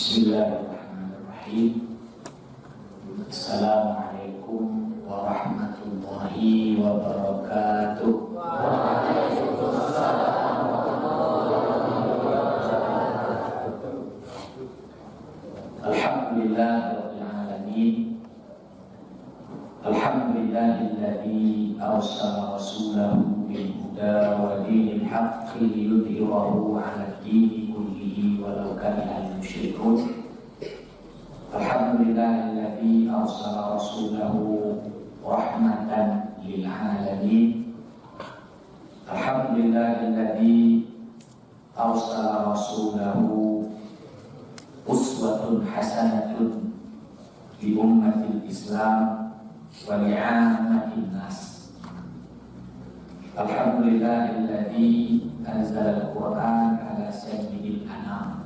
Bismillahirrahmanirrahim. Assalamualaikum warahmatullahi wabarakatuh. Alhamdulillahirabbil alamin. Alhamdulillahilladzi arsala rasulahu bil huda wa dinil haqqi liyudhhirahu 'ala ad-dini kullihi walau karihal musyrikun. Alhamdulillahilladzi arsala rasulahu rahmatan lil alamin. Alhamdulillahilladzi arsala rasulahu uswatun hasanatun li ummatil Islam wa li'ammatin nas. Alhamdulillahilladzi anzala al-Qur'an ala sayyidil anam.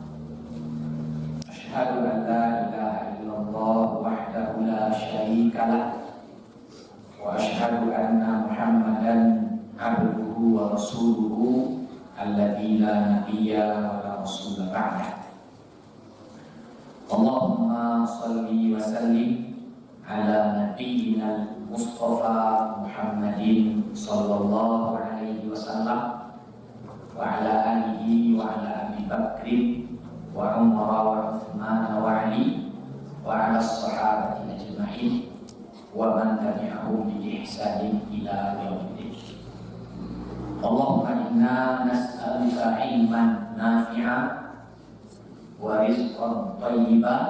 Asyhadu an la ilaha illallah wahdahu la syarika lah wa asyhadu anna Muhammadan abduhu wa rasuluhu alladzi la nabiyya wa la rasula ba'dah. Allahumma salli wa sallim ala nabiyyina Mustafa Muhammadin sallallahu alaihi wasallam wa ala alihi wa ala Abi Bakr wa Umar wa Uthman wa Ali wa ala sahabati ajma'in wa man tabi'ahum bi ihsanin ila yaumiddin. Allahumma inna nas'aluka ilman nafi'an wa rizqan thayyiban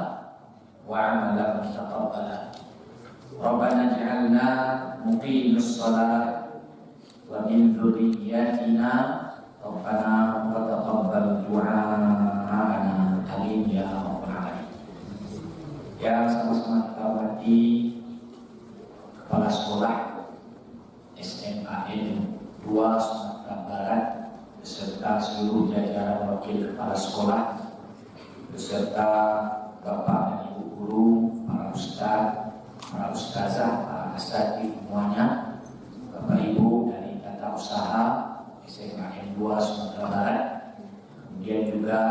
wa 'amalan mutaqabbalan. Rabbana ij'alna muqimis shalah wa min dzurriyyatina rabbana wa taqabbal du'aana. Amin ya rabbal alamin. Ya, sama-sama kita hormati Kepala Sekolah SMAN 2 Sumatera Barat beserta seluruh jajaran wakil kepala sekolah beserta Bapak dan Ibu guru, para ustaz, para ustazah, para asatidz semuanya, Bapak Ibu dari Tata Usaha SMAN 2 Sumatera Barat, kemudian juga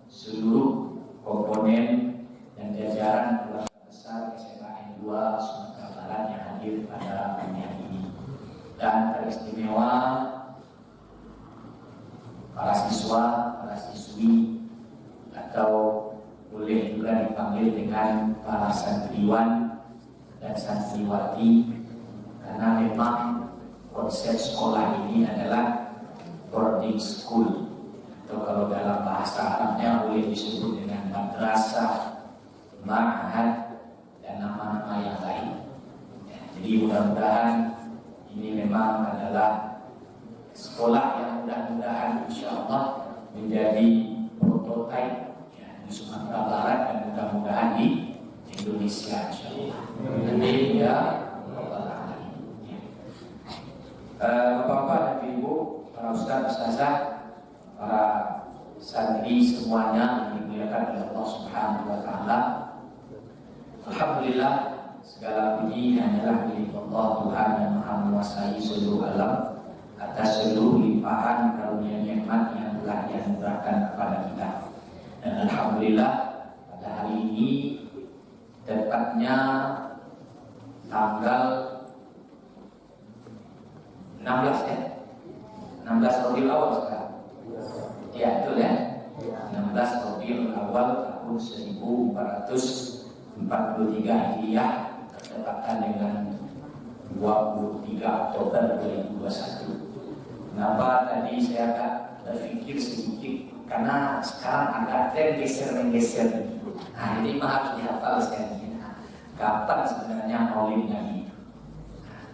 seluruh komponen dan jajaran keluarga besar SMAN 2 Sumatera Barat yang hadir pada pagi hari ini, dan teristimewa para siswa, para siswi, atau boleh juga dipanggil dengan para santriwan dan santriwati, karena memang konsep sekolah ini adalah boarding school, atau kalau dalam bahasa Arabnya boleh disebut dengan madrasah, ma'had, dan nama-nama yang lain. Jadi mudah-mudahan ini memang adalah sekolah yang mudah-mudahan insya Allah menjadi prototipe di Sumatera Barat dan mudah-mudahan di Indonesia insyaallah. Amin ya rabbal alamin. Bapak dan Ibu, para ustaz, ustazah, para santri semuanya yang dimuliakan oleh Allah Subhanahu wa taala. Alhamdulillah, segala puji hanyalah milik Allah Tuhan yang Maha menguasai seluruh alam atas seluruh limpahan karunia nikmat yang telah dianugerahkan kepada kita. Dan alhamdulillah pada hari ini, tepatnya tanggal 16 ya, 16 Rabiul Awal sekarang. Ya betul ya, 16 Rabiul Awal tahun 1443 Hijriah, bertepatan dengan 23 Oktober 2021. Kenapa tadi saya agak berpikir sedikit, karena sekarang ada tren geser-menggeser. Nah, ini harus dihafal sekali. Kapan sebenarnya Maulid Nabi itu?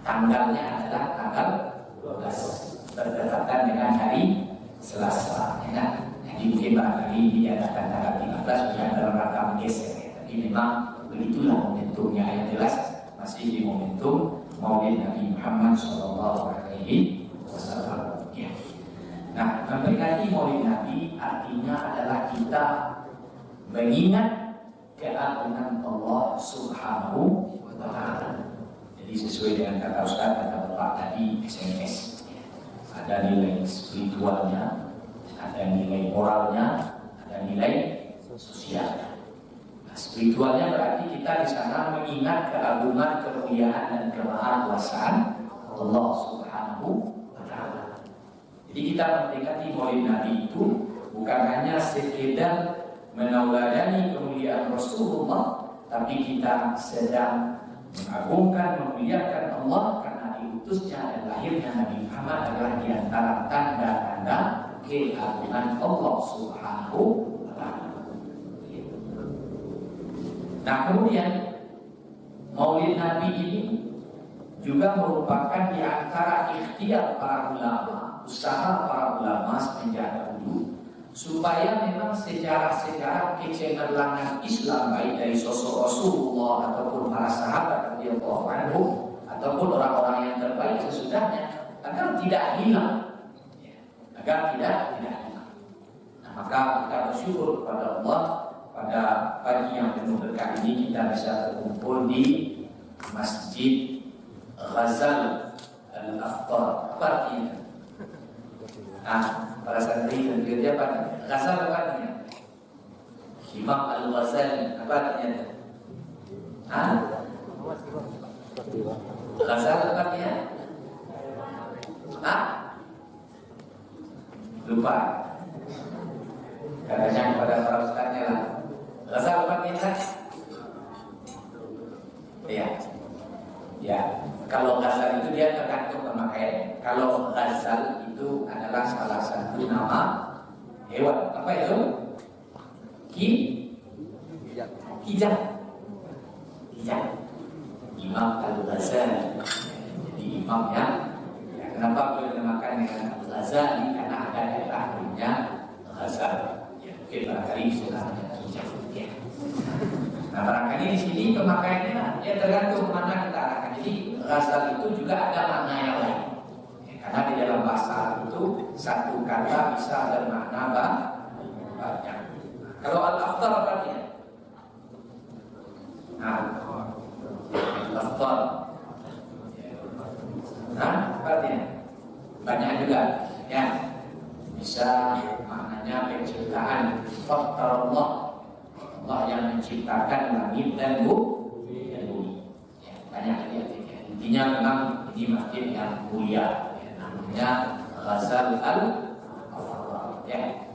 Tanggalnya adalah tanggal 12, bertepatan dengan hari Selasa. Ya, jadi mungkin barangkali diadakan tanggal 15 bukan dalam rangka menggeser. Ya. Tapi memang begitulah momentumnya, yang jelas masih di momentum Maulid Nabi Muhammad SAW. Ya. Nah, memperingati Maulid Nabi artinya adalah kita mengingat keagungan Allah Subhanahu wa taala. Jadi sesuai dengan kata Ustaz, kata Bapak tadi SMS, ada nilai spiritualnya, ada nilai moralnya, ada nilai sosial. Nah, spiritualnya berarti kita di sana mengingat keagungan, kemuliaan dan kemahakuasaan Allah Subhanahu wa Ta'ala. Jadi kita memperingati Maulid Nabi itu bukan hanya sekedar menauladani kemuliaan Rasulullah, tapi kita sedang mengagungkan, memuliakan Allah karena diutusnya dan lahirnya Nabi Muhammad adalah di antara tanda-tanda keagungan Allah Subhanahu wa Ta'ala. Nah, kemudian Maulid Nabi ini juga merupakan di antara ikhtiar para ulama, usaha para ulama semenjak dahulu, supaya memang sejarah-sejarah kecemerlangan Islam baik dari sosok Rasulullah ataupun para sahabat radhiyallahu anhum ataupun orang-orang yang terbaik sesudahnya agar tidak hilang, agar tidak hilang. Nah, maka kita bersyukur kepada Allah pada pagi yang penuh berkah ini kita bisa berkumpul di Masjid Ghazal Al-Aftar. Apa artinya? Para santri dan kerja apa? Ghazal apa artinya? Imam Al-Ghazali apa artinya? Ghazal apa artinya? Lupa. Katanya kepada para ustaznya lah. Ghazal apa artinya? Ya. Kalau Ghazal itu dia tergantung pemakaian. Kalau Ghazal itu adalah salah satu nama hewan. Apa itu? Kijang. Imam Al-Ghazali. Jadi imamnya. Ya, kenapa boleh dinamakan dengan Al-Ghazali? Karena ada daerah namanya Ghazal. Ya, mungkin barangkali sudah kijang. Ya. Nah, barangkali di sini pemakaiannya ya tergantung mana kita arahkan. Jadi Ghazal itu juga ada makna yang lain. Karena di dalam bahasa itu satu kata bisa bermakna banyak. Kalau Al-Aftar apa artinya? Al-Aftar. Apa artinya? Banyak juga. Ya, bisa maknanya penciptaan. Faktarullah, Allah yang menciptakan langit dan bumi. Ya, banyak artinya. Intinya memang ini masjid yang mulia. Namanya Ghazal Al-Aftar. Ya.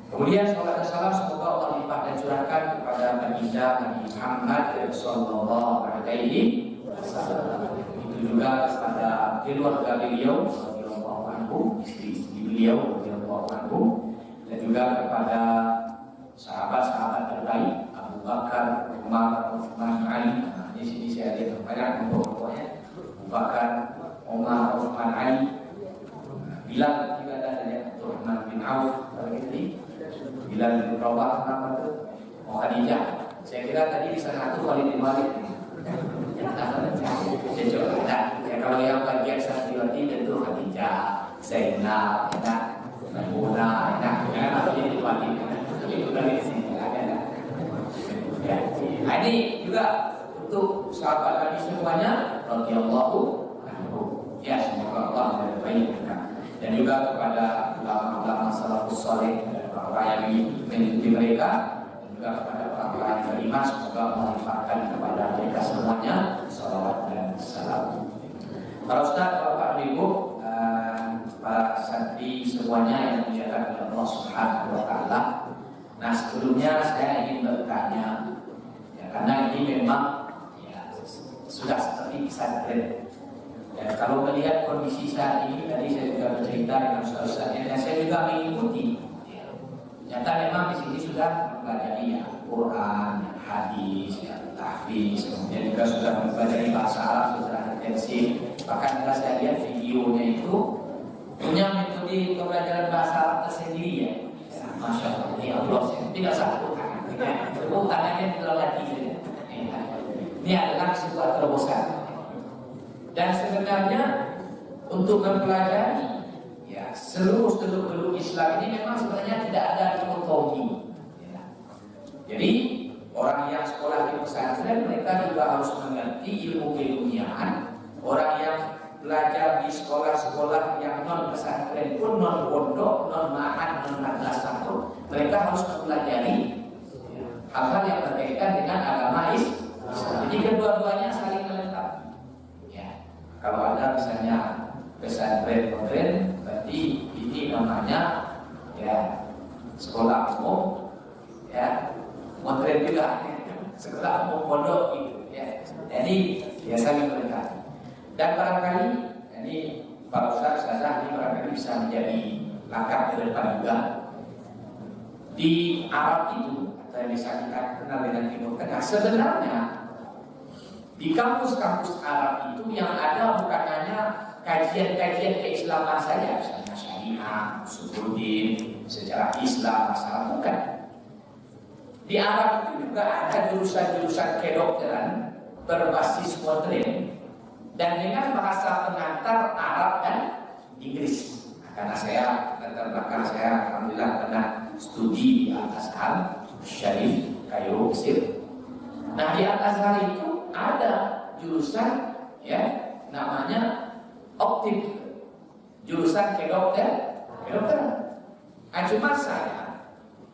Kemudian salat dan salam semoga Allah limpah dan curahkan kepada baginda Nabi Muhammad sallallahu alaihi wasallam. Itu juga kepada keluarga beliau radhiyallahu anhu, istri beliau radhiyallahu anhu, dan juga kepada sahabat-sahabat terbaik Abu Bakar, Umar, Utsman, Ali. Nah, di sini saya lihat banyak pokoknya Abu Bakar, Umar, Utsman, Ali. Bilal juga ada Abdurrahman bin Auf, Bilal bin Rabah, nama itu Khadijah. Saya kira tadi di sana itu Khalid bin Walid. Ya, kalau yang bagian santriwati tentu Khadijah, Zainab, Maimunah, Khalid bin Walid. Tapi bukan di sini ada. Ya. Nah, ini juga untuk sahabat Nabi semuanya radhiyallahu anhu. Ya, semoga Allah meridai mereka. Dan juga kepada ulama-ulama salafus saleh, orang yang mengikuti mereka, dan juga kepada orang-orang yang beriman, semoga Allah limpahkan kepada mereka semuanya salawat dan salam. Para ustaz, bapak, ibu, para santri semuanya yang dimuliakan oleh Allah Subhanahu wa Ta'ala. Nah, sebelumnya saya ingin bertanya, ya, karena ini memang ya, sudah seperti pesantren. Ya, kalau melihat kondisi saat ini, tadi saya juga bercerita dengan ustaz-ustaznya dan saya juga mengikuti. Ya, nyata memang di sini sudah mempelajari ya, Quran, hadis, ya, tahfiz, kemudian juga sudah mempelajari bahasa Arab secara intensif. Bahkan kalau saya lihat videonya itu punya metode pembelajaran bahasa Arab tersendiri ya. Masya Allah, ini Allah tidak satu tangan. Tepuk tangannya terlatih saja. Ini adalah sebuah terobosan. Dan sebenarnya untuk mempelajari ya seluruh seluk-beluk Islam ini memang sebenarnya tidak ada dikotomi. Ya. Jadi orang yang sekolah di pesantren mereka juga harus mengerti ilmu keduniaan. Orang yang belajar di sekolah-sekolah yang non pesantren pun, non pondok, non ma'had, non madrasah pun mereka harus mempelajari hal-hal yang berkaitan dengan agama Islam. Jadi kedua-duanya saling melengkapi. Ya, kalau ada misalnya pesantren modern, berarti ini namanya ya sekolah umum, ya modern juga, sekolah umum pondok gitu. Ya, jadi ya saling melengkapi. Dan barangkali ini Pak Ustazah ini barangkali bisa menjadi langkah ke depan juga. Di Arab itu, atau yang bisa kita kenal dengan Timur Tengah, sebenarnya di kampus-kampus Arab itu yang ada bukan hanya kajian-kajian keislaman saja, misalnya syariah, usuluddin, sejarah Islam, masalah bukan. Di Arab itu juga ada jurusan-jurusan kedokteran berbasis modern dan dengan bahasa pengantar Arab dan Inggris. Karena saya latar belakang saya alhamdulillah pernah studi di Al-Azhar Syarif Kairo Mesir. Nah di Al-Azhar itu ada jurusan ya namanya optik, jurusan kedokteran. Cuma saya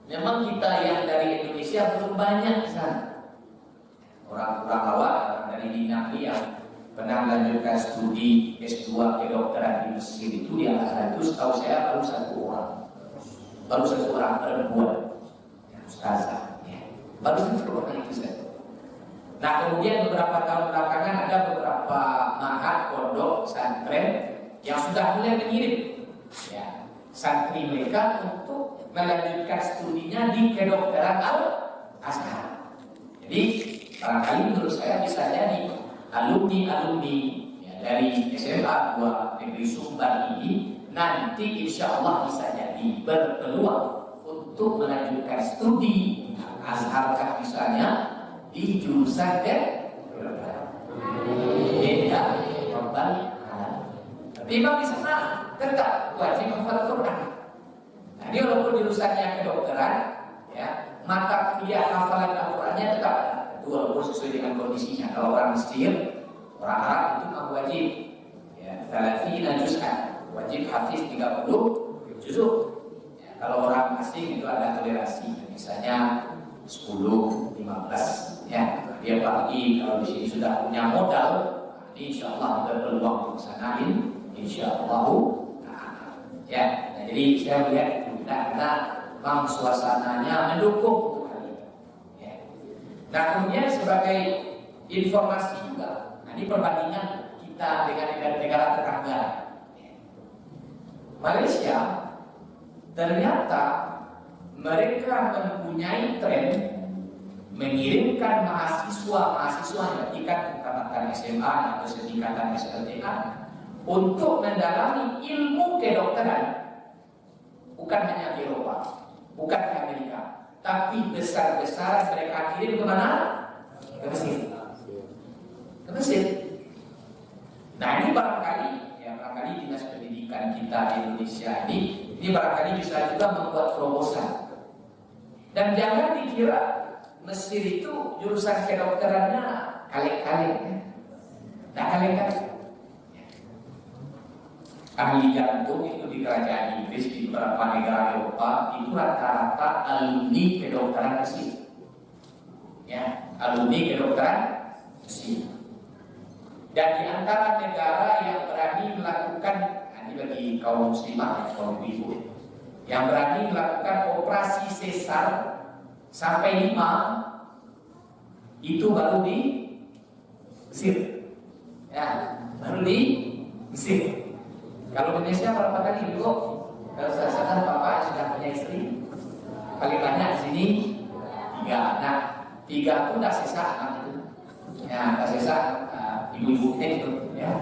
memang kita yang dari Indonesia belum banyak di sana. Orang-orang awal dari Dinakli yang pernah melanjutkan studi S2 kedokteran di Mesir itu di Al-Azhar itu setahu saya baru satu orang perempuan, ya, ustazah, ya. Baru satu orang itu saja. Nah kemudian beberapa tahun belakangan ada beberapa ma'had pondok santren yang sudah mulai mengirim ya, santri mereka untuk melanjutkan studinya di kedokteran Al-Azhar. Jadi barangkali menurut saya bisa jadi alumni ya, dari SMA 2 Negeri Sumbar ini nanti insya Allah bisa jadi berpeluang untuk melanjutkan studi Azharkah misalnya di jurusan kedokteran. Beda Rabbal Alamin. Tapi di sana tetap wajib hafal Quran. Nah, ini walaupun jurusannya kedokteran, ya mata kuliah hafalan Al-Qurannya tetap ada. Walaupun sesuai dengan kondisinya. Kalau orang Mesir, orang Arab itu memang wajib ya, 30 juz'an, wajib hafiz 30 juzuk. Ya, kalau orang asing itu ada toleransi, misalnya 10, 15 ya. Dia apalagi kalau di sini sudah punya modal, insya Allah berpeluang untuk sanain, insya Allah. Ya, nah, jadi saya melihat itu karena memang suasananya mendukung. Nah kemudian sebagai informasi juga, nah, ini perbandingan kita dengan negara tetangga. Malaysia ternyata mereka mempunyai tren mengirimkan mahasiswa-mahasiswanya tingkat tamatan SMA atau setingkatan SLTA untuk mendalami ilmu kedokteran, bukan hanya di Eropa, bukan di Amerika, tapi besar-besaran mereka kirim ke mana? Ke Mesir. Ke Mesir. Nah ini barangkali dinas pendidikan kita di Indonesia ini barangkali bisa juga membuat terobosan. Dan jangan dikira Mesir itu jurusan kedokterannya kaleng-kaleng. Nah kaleng-kaleng. Ahli jantung itu di kerajaan Inggris di beberapa negara Eropa itu rata-rata alumni kedokteran Mesir. Ya, alumni kedokteran Mesir. Dan di antara negara yang berani melakukan, ini bagi kaum muslimah, kaum ibu, yang berani melakukan operasi sesar sampai 5 itu baru di Mesir. Ya, baru di Mesir. Kalau Indonesia berapa kali dulu? Kalau saya kan bapak sudah punya istri, paling banyak di sini 3 anak. 3 itu udah sisa anak itu. Ya, udah sisa ibu-ibu itu, ya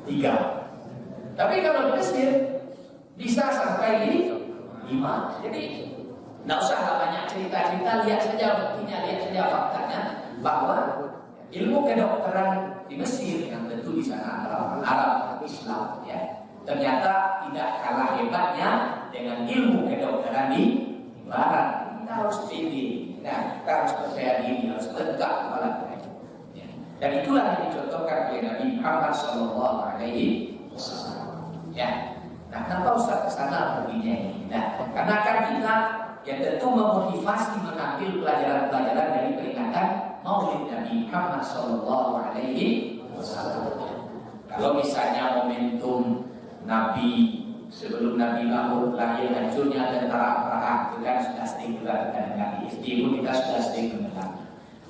3. Tapi kalau di Mesir bisa sampai di 5. Jadi nggak usah banyak cerita-cerita, lihat saja buktinya, lihat saja faktanya bahwa ilmu kedokteran di Mesir yang tentu di sana Arab Islam, ya. Ternyata tidak kalah hebatnya dengan ilmu kedokteran di Barat. Kita harus pede, nah, kita harus percaya diri, harus tegak kepala kita. Ya. Dan itulah yang dicontohkan oleh Nabi Muhammad SAW. Ya. Nah, kenapa Ustaz kesana perginya ini? Nah, karena kan kita ya tentu memotivasi mengambil pelajaran-pelajaran dari peringatan Maulid Nabi Muhammad Sallallahu Alaihi Wasallam. Kalau misalnya momentum Nabi sebelum Nabi lahir hancurnya tentara Abraha, itu kan sudah sering kita dengar di SD pun kita sudah sering mendengar.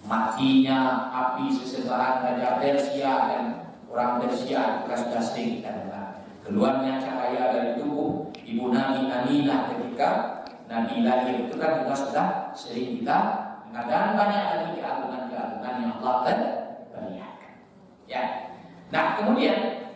Matinya api sesembahan Raja Persia dan orang Persia, kita sudah sering kita dengar. Keluarnya cahaya dari tubuh ibu Nabi Aminah ketika Nabi lahir, itu kan juga sudah sering kita dengar. Dan banyak lagi keagungan-keagungan yang Allah perlihatkan. Ya. Nah, kemudian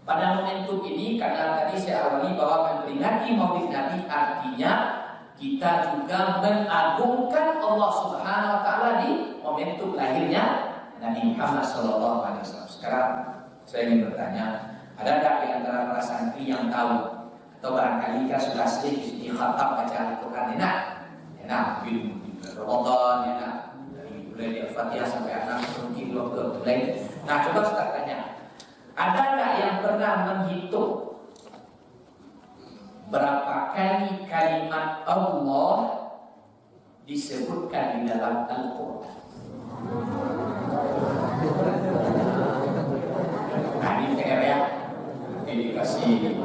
pada momentum ini, karena tadi saya awali bahwa memperingati Maulid Nabi artinya kita juga mengagungkan Allah Subhanahu Wa Taala di momentum lahirnya Nabi Muhammad Sallallahu Alaihi Wasallam. Sekarang saya ingin bertanya, ada tak di antara para santri yang tahu atau barangkali kita sudah sering di khatam baca Al-Quran enak, di Ramadan enak, dari mulai dari Al-Fatihah sampai anak mungkin belum mulai. Nah, coba saya tanya, ada tak yang pernah menghitung berapa kali kalimat Allah disebutkan di dalam Al-Quran? Nah, ini PR ya, ini dikasih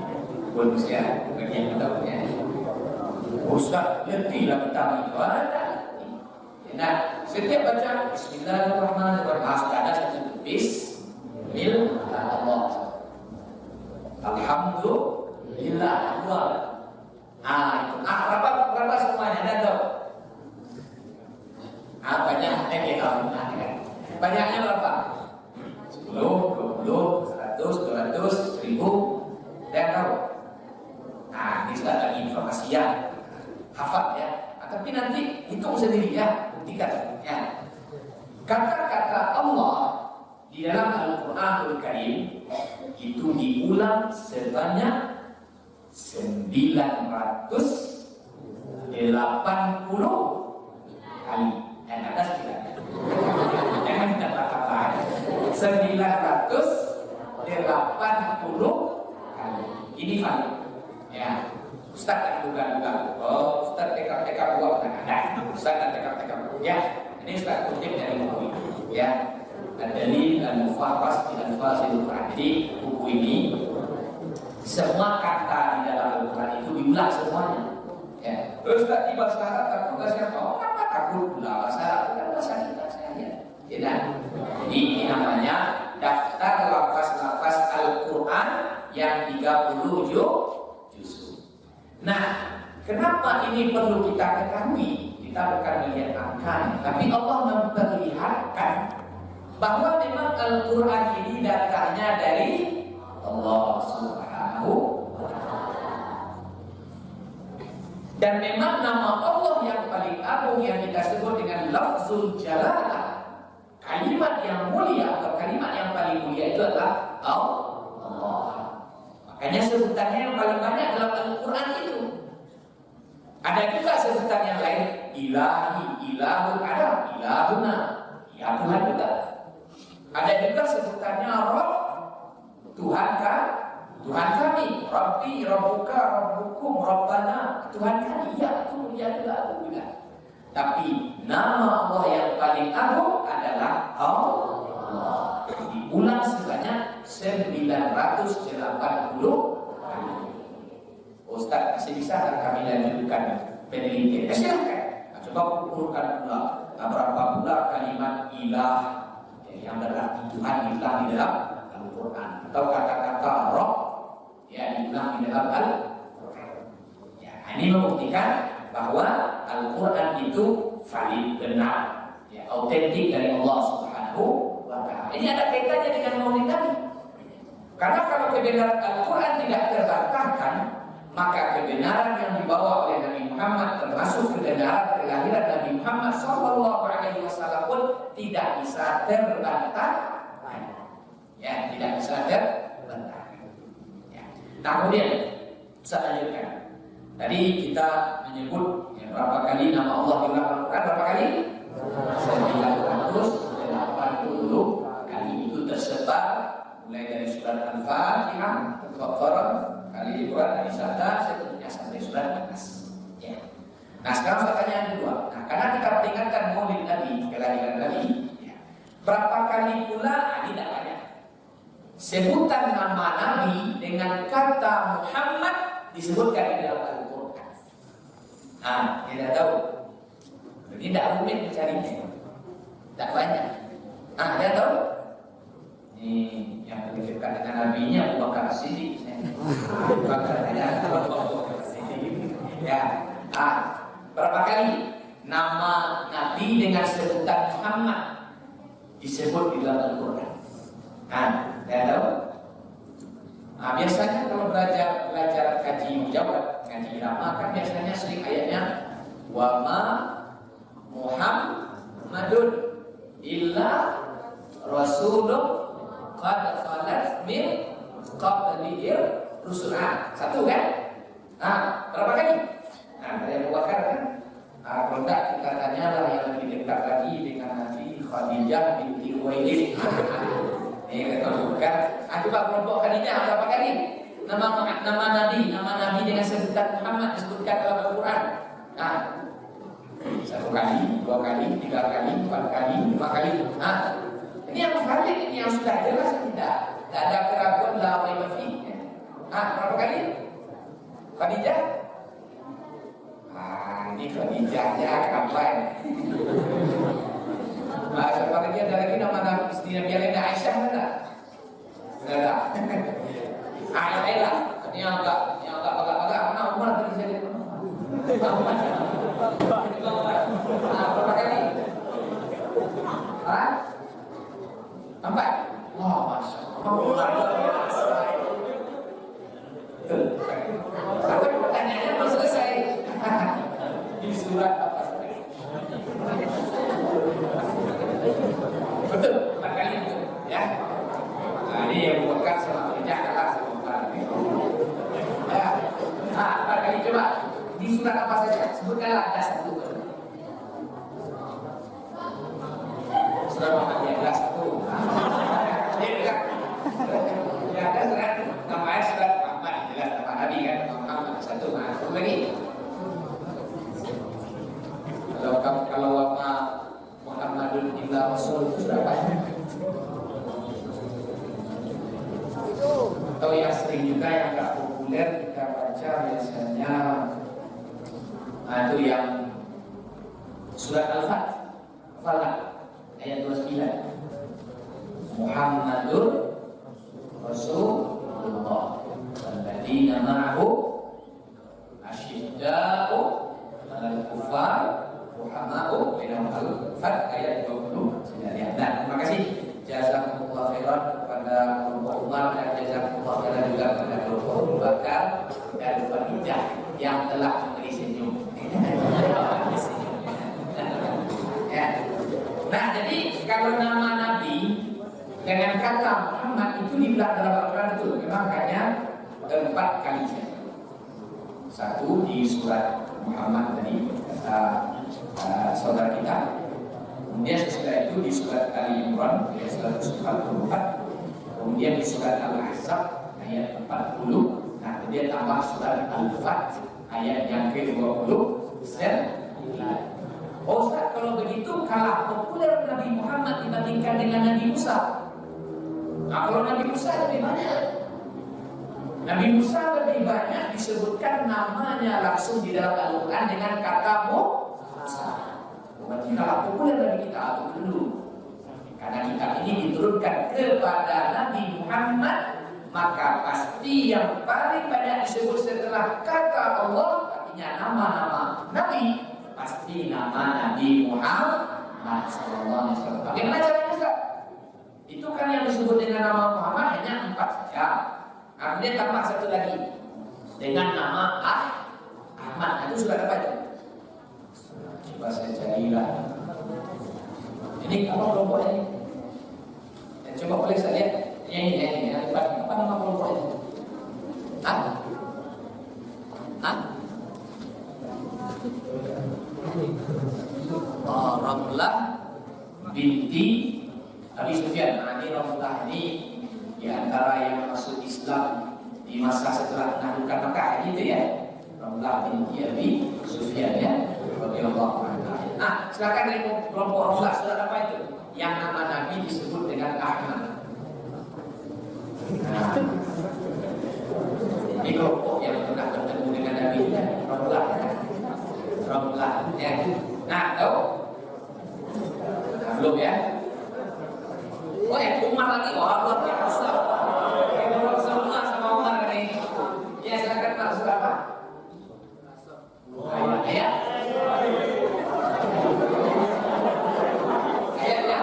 bonus ya, bagi yang kita punya. Ustaz, letihlah kita ibadah. Nah, setiap baca Bismillahirrahmanirrahim harus ada satu Bismillah. Alhamdulillah. Itu. Berapa semuanya ada tuh? Banyak banyaknya berapa? 10, 20, 100, 200, 1000. Ada yang tahu? Nah, ini sudah ada informasi ya. Hafal ya. Tapi nanti hitung sendiri ya. Buktikan ya. Kata-kata Allah di dalam Al-Quranul Karim itu diulang sebanyak 980 kali. Ada setidaknya. Jangan kita katakan 980 kali. Ini valid. Ya. Ustaz tak duga-duga. Oh, Ustaz TK buat ada. Ustaz dan TK buat. Ya. Ini Ustaz kutip dari buku ini. Ya. Ad-Dalil Al-Mufarras di Al-Fazil Quran. Jadi buku ini semua kata di dalam Al-Quran itu diulang semuanya. Ya. Ustaz di bahasa Arab takut gak siapa? Oh, apa takut pula bahasa Arab? Itu kan bahasa kita saja. Tidak. Jadi ini namanya daftar lafaz-lafaz Al-Quran yang 30 juz. Nah, kenapa ini perlu kita ketahui? Kita bukan melihat angkanya, tapi Allah memperlihatkan bahwa memang Al-Quran ini datangnya dari Allah Subhanahu wa Ta'ala. Dan memang nama Allah yang paling agung yang kita sebut dengan lafzul jalalah, kalimat yang mulia atau kalimat yang paling mulia itu adalah Allah. Makanya sebutannya yang paling banyak dalam Al-Quran itu. Ada juga sebutan yang lain, ilahi, ilahun, ada ilahuna, ya Tuhan juga. Ada juga sebutannya Rabb, Tuhan kami, Rabbi, Rabbuka, Rabbukum, Rabbana, Tuhan kami, ya itu mulia juga, itu juga. Tapi nama Allah yang paling agung adalah Allah. Diulang sebanyak 980 kali. Ustaz, masih bisa kami lanjutkan penelitian? Silahkan. Coba ukurkan pula berapa pula kalimat ilah yang berarti Tuhan diulang di dalam Al-Quran, atau kata-kata Rabb ya diulang di dalam Al-Quran. Ya, ini membuktikan bahwa Al-Quran itu valid, benar, ya, autentik dari Allah Subhanahu wa Ta'ala. Ini ada kaitannya dengan Maulid Nabi. Karena kalau kebenaran Al-Quran tidak terbantahkan, maka kebenaran yang dibawa oleh Nabi Muhammad, termasuk kebenaran kelahiran Nabi Muhammad SAW pun tidak bisa terbantah. Ya, tidak bisa terbantah. Ya. Nah, kemudian saya lanjutkan. Tadi kita menyebut ya, berapa kali nama Allah di dalam Al-Quran? Berapa kali? 980 kali. Itu tersebar mulai dari surat Al-Fatihah, Al-Baqarah, kali di Quran, dari Sada, seterusnya sampai surat An-Nas. Ya. Nah sekarang saya tanya yang kedua. Nah karena kita peringatkan Maulid Nabi, kelahiran Nabi, ya, berapa kali pula? Ini tidak banyak. Sebutan nama Nabi dengan kata Muhammad disebutkan di dalam Al-Quran. Nah, kita tahu. Jadi tidak rumit mencarinya. Tak banyak. Nah, dia tahu. Ini yang dekat dengan Nabi-nya Abu Bakar As-Siddiq. Abu Bakar As-Siddiq. Ya. Berapa kali nama Nabi dengan sebutan Muhammad disebut di dalam Al-Quran? Saya tahu. Biasanya kalau belajar kaji mujawad, kaji irama kan biasanya sering ayatnya wa ma Muhammadun illa rasulun qad khalat min qablihi rusul. Satu kan? Berapa kali? Dari Abu Bakar kan? Kalau enggak kita tanyalah yang lebih dekat lagi dengan Nabi Khadijah binti Khuwailid. Bukan. Coba kelompok Khadijah berapa kali? Nama Nabi dengan sebutan Muhammad disebutkan dalam Al-Quran. Satu kali, dua kali, tiga kali, empat kali, lima kali. Ini yang valid, ini yang sudah jelas tidak ada keraguan la raiba fi. Berapa kali? Khadijah? Ini Khadijahnya kapan? Seperti ada lagi nama istri Nabi Alaihi Aisyah ada? Ada. Aisyah. Ini agak mana Umar tadi saya lihat. Berapa kali? Empat. Wah, masya Allah. Tapi pertanyaannya belum selesai. Di surat apa? Betul, 4 kali betul, ya. Ini yang Bakar sama Khadijah kalah sama Umar. Ya. 4 kali coba. Di surat apa saja? Sebutkanlah ada satu. Surat Muhammad ada satu. Ya ada surat namanya surat Muhammad, jelas nama Nabi kan, Muhammad satu. Satu lagi. Kalau apa Muhammadun illa Rasul itu sudah banyak. Atau yang sering juga yang agak populer kita baca biasanya itu yang surat Al-Fatih ayat 29. Muhammadur Rasulullah walladzina ma'ahu asyidda'u 'alal kuffar ruhama'u bainahum. Al-Fatih ayat 29. Nah, terima kasih jazakumullah khairan kepada kelompok Umar dan jazakumullah khairan juga kepada kelompok Abu Bakar dan Khadijah yang telah memberi senyum. Ya. Nah, jadi kalau nama Nabi dengan kata Muhammad itu dibilang dalam Al-Quran itu memang hanya 4 kali saja. Satu di surat Muhammad tadi kata saudara kita. Kemudian sesudah itu di surat Ali Imran ayat 144. Kemudian di surat Al-Ahzab ayat 40. Nah, kemudian tambah surat Al-Fatih ayat yang ke-20. Ustaz, kalau begitu kalah populer Nabi Muhammad dibandingkan dengan Nabi Musa. Kalau Nabi Musa lebih banyak. Nabi Musa lebih banyak disebutkan namanya langsung di dalam Al-Quran dengan kata Musa. Berarti kalah populer Nabi kita atau dulu. Karena kitab ini diturunkan kepada Nabi Muhammad, maka pasti yang paling banyak disebut setelah kata Allah, artinya nama-nama Nabi, pasti nama Nabi Muhammad SAW. Bagaimana caranya Ustaz? Itu kan yang disebut dengan nama Muhammad hanya 4 saja. Kemudian tambah satu lagi dengan nama Ahmad. Itu sudah dapat itu. Coba saya carilah. Ini apa kelompoknya ini? Coba boleh saya lihat. Ini apa nama kelompoknya? Ramlah binti Abi Sufyan. Nah, ini Ramlah ini di antara yang masuk Islam di masa setelah penaklukan Makkah gitu ya. Ramlah binti Abi Sufyan ya. radhiyallahu anhu. Nah, silakan dari kelompok Rasulullah, surat apa itu? Yang nama Nabi disebut dengan Ahmad. Nah, ini kelompok yang pernah bertemu dengan Nabi ya, Rasulullah ya. Nah, tahu? Nah, belum ya? Oh ya, Umar lagi, wah luar biasa. Rasulullah sama Umar ini. Ya, silakan Pak, surat apa? Ayat. Ayatnya.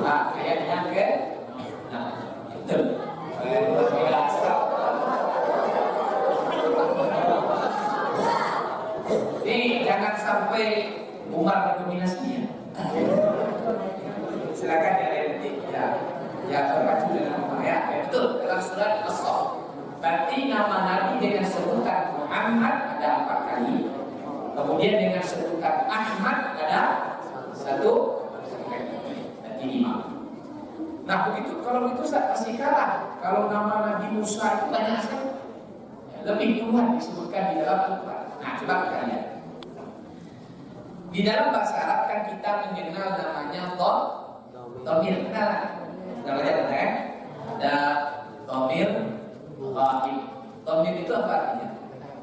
Nah, ayatnya ke. Nah, itu. Luar biasa. Ini jangan sampai Umar berdominasinya. Silakan ya nanti ya terpacu dengan Umar ya. Betul, dalam surat As-Saff. Berarti nama Nabi dengan sebutan Muhammad ada 4 kali. Kemudian dengan sebutan Ahmad ada 1, berarti 5. Nah begitu, kalau itu pasti kalah. Kalau nama Nabi Musa itu banyak sekali, lebih puluhan disebutkan di dalam Al-Quran. Nah coba kita lihat. Di dalam bahasa Arab kan kita mengenal namanya dhamir. Sudah belajar kan? Ada dhamir, ghaib. Dhamir itu apa artinya?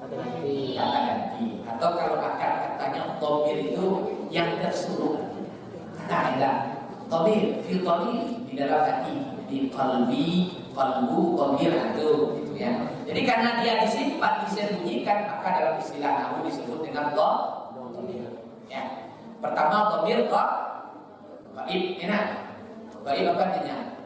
Kata ganti. Atau kalau akar katanya dhamir itu yang tersuruh. Nah, ada dhamir, fi dhamir di dalam hati. Di qalbi, qalbu, dhamir itu gitu ya. Jadi karena dia disimpan, disembunyikan, maka dalam istilah nahwu disebut dengan dhamir. Ya. Pertama dhamir ghaib, enak. Ghaib apa artinya?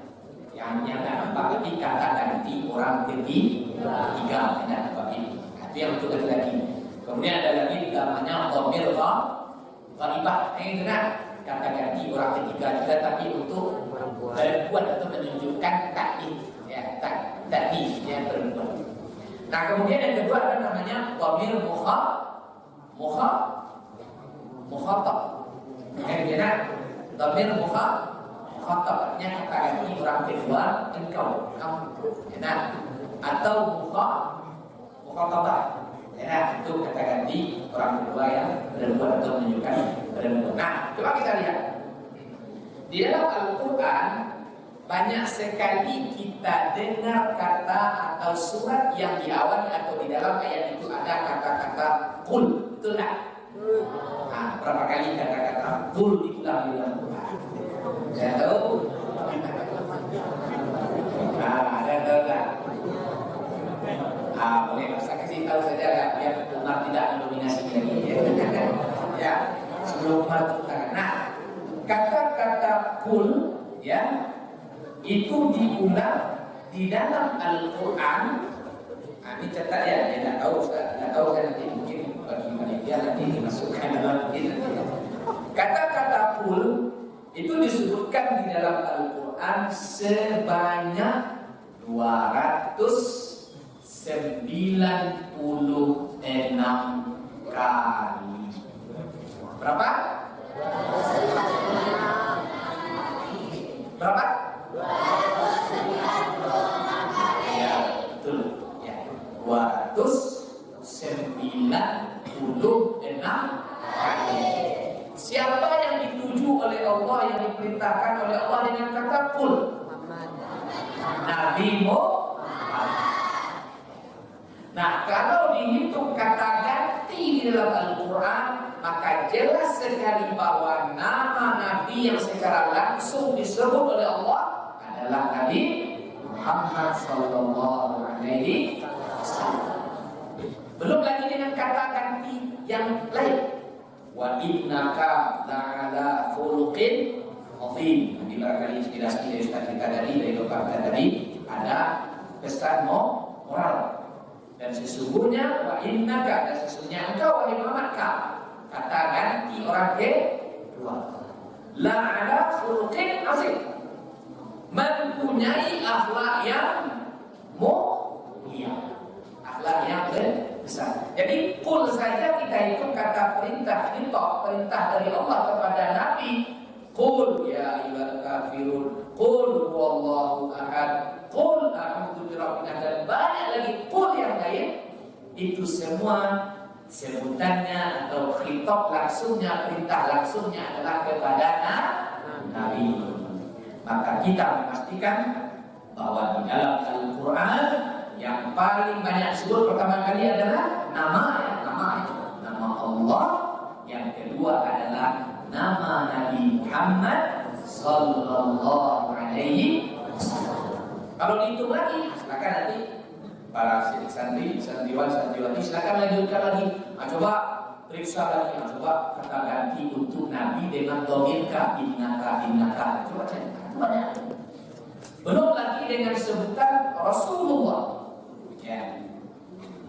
Yang nyata nampak, tapi kata ganti orang ketiga, enak ghaib. Itu yang untuk lagi. Kemudian ada lagi namanya dhamir ghaibah. Yang itu nak kata ganti orang ketiga juga, tapi untuk perempuan atau menunjukkan taklif, ya taklif yang perempuan. Nah kemudian yang kedua ada namanya dhamir mukhatab. Yang kedua dhamir mukhatab artinya kata ganti orang kedua, engkau, kamu. Enak. Atau mukhatabah. Enak, itu kata ganti orang kedua yang perempuan atau menunjukkan perempuan. Nah, coba kita lihat. Di dalam Al-Quran banyak sekali kita dengar kata atau surat yang di awal atau di dalam ayat itu ada kata-kata qul, betul tak? Nah, berapa kali kata-kata qul diulang di dalam Quran? Saya tahu. Nah, ada tahu tak? Boleh saya kasih tahu saja ya, biar Umar tidak mendominasi lagi. Ya, sebelum Umar tepuk tangan. Nah, kata-kata qul ya itu diulang di dalam Al-Quran. Nah, ini catat ya, dia tidak tahu saya nanti mungkin bagi panitia nanti dimasukkan dalam ini. Kata-kata qul itu disebutkan di dalam Al-Quran sebanyak 296 kali. Berapa? Berapa? 296 ya, betul. Ya, 296 kali. Siapa yang dituju oleh Allah, yang diperintahkan oleh Allah dengan kata qul? Nabi Muhammad. Nah, kalau dihitung kata ganti di dalam Al-Quran, maka jelas sekali bahwa nama Nabi yang secara langsung disebut oleh Allah adalah Nabi Muhammad Sallallahu Alaihi Wasallam. Belum lagi dengan kata ganti yang lain. Wa innaka la'ala khuluqin azim. Ini barangkali inspirasi dari Ustaz kita dari Bapak tadi ada pesan moral. Dan sesungguhnya wa innaka, dan sesungguhnya engkau wahai Muhammad kata ganti orang kedua la'ala khuluqin azim, mempunyai akhlak yang mulia, akhlak yang besar. Jadi qul saja kita hitung kata perintah dari Allah kepada Nabi. Qul ya ayyuhal kafirun, qul huwallahu ahad, qul a'udzu birabbil falaq, dan banyak lagi qul yang lain itu semua sebutannya atau khitab langsungnya, perintah langsungnya adalah kepada Nabi. Maka kita memastikan bahwa di dalam Al-Quran yang paling banyak disebut pertama kali adalah nama Allah. Yang kedua adalah nama Nabi Muhammad Sallallahu Alaihi Wasallam. Kalau dihitung lagi, silakan nanti para santriwati silakan lanjutkan lagi. Coba periksa lagi, coba kata ganti untuk Nabi dengan dhamir ka, innaka. Coba cek. Belum lagi dengan sebutan Rasulullah. Ya.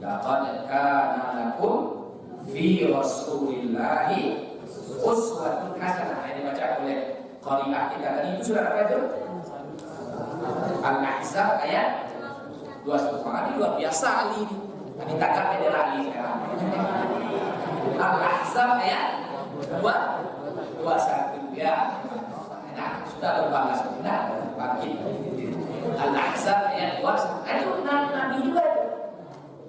Laqad kana lakum fi Rasulillahi uswatun hasanah. Yang dibaca oleh qari'ah kita tadi itu sudah apa itu? Al-Ahzab ayat 21. Ini luar biasa Ali. Tadi tagak bendera Ali sekarang. Al-Ahzab ayat 21 ya. Nah, sudah berbangga sudah bangkit. Al-Ahzab ayat 21. Itu Nabi juga itu.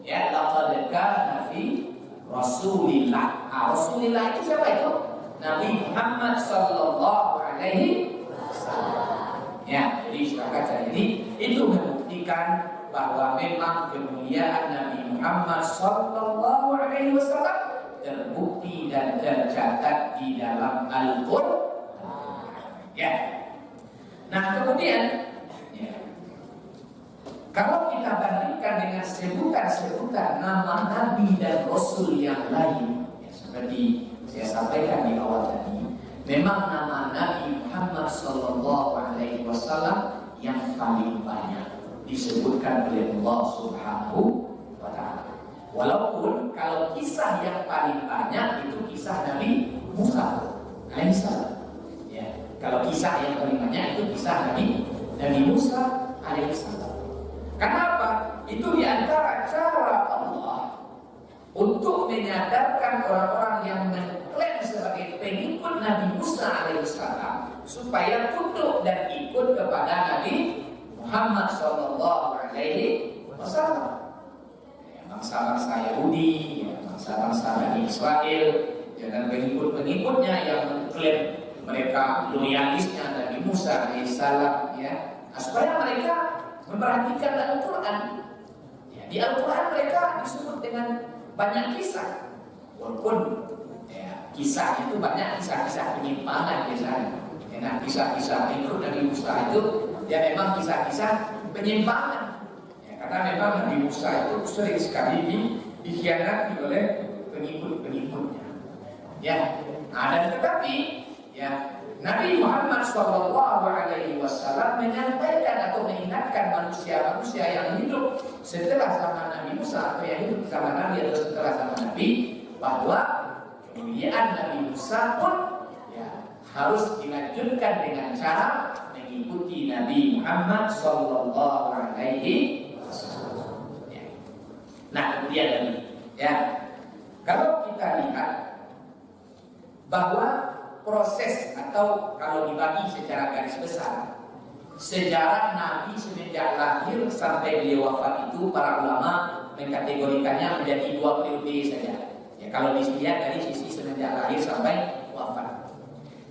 Ya, laqad kana fi Rasulillah. Rasulillah itu siapa itu? Nabi Muhammad sallallahu alaihi wasallam. Ya, jadi silakan cari ini. Itu membuktikan bahwa memang kemuliaan Nabi Muhammad sallallahu alaihi wasallam terbukti dan tercatat di dalam Al-Qur'an. Ya. Nah, kemudian ya, kalau kita bandingkan dengan sebutan-sebutan nama Nabi dan Rasul yang lain, ya, seperti saya sampaikan di awal tadi, memang nama Nabi Muhammad Sallallahu Alaihi Wasallam yang paling banyak disebutkan oleh Allah Subhanahu wa Ta'ala. Walaupun kalau kisah yang paling banyak itu kisah Nabi Musa alaihissalam. Ya, kalau kisah yang paling banyak itu kisah Nabi Musa alaihissalam. Kenapa? Itu diantara cara Allah untuk menyadarkan orang-orang yang mengklaim sebagai pengikut Nabi Musa alaihissalam supaya tunduk dan ikut kepada Nabi Muhammad sallallahu alaihi wasallam. Bangsa-bangsa Yahudi, bangsa-bangsa Bani Israel, dan pengikut-pengikutnya yang mengklaim mereka loyalisnya Nabi Musa alaihissalam, ya, supaya mereka memperhatikan Al-Quran. Ya, di Al-Quran mereka disebut dengan banyak kisah, walaupun ya, kisah itu banyak kisah-kisah penyimpangan biasanya. Ya, nah, kisah-kisah pengikut Nabi Musa itu ya memang kisah-kisah penyimpangan. Karena memang Nabi Musa itu sering sekali dikhianati oleh pengikut-pengikutnya. Ya, dan tetapi ya Nabi Muhammad SAW menyampaikan atau mengingatkan manusia-manusia yang hidup setelah zaman Nabi Musa atau yang hidup zaman Nabi atau setelah zaman Nabi bahwa kemuliaan Nabi Musa pun ya harus dilanjutkan dengan cara mengikuti Nabi Muhammad SAW. Nah, kemudian tadi, ya, kalau kita lihat bahwa proses atau kalau dibagi secara garis besar, sejarah Nabi semenjak lahir sampai beliau wafat itu para ulama mengkategorikannya menjadi 2 periode saja. Ya, kalau dilihat dari sisi semenjak lahir sampai wafat.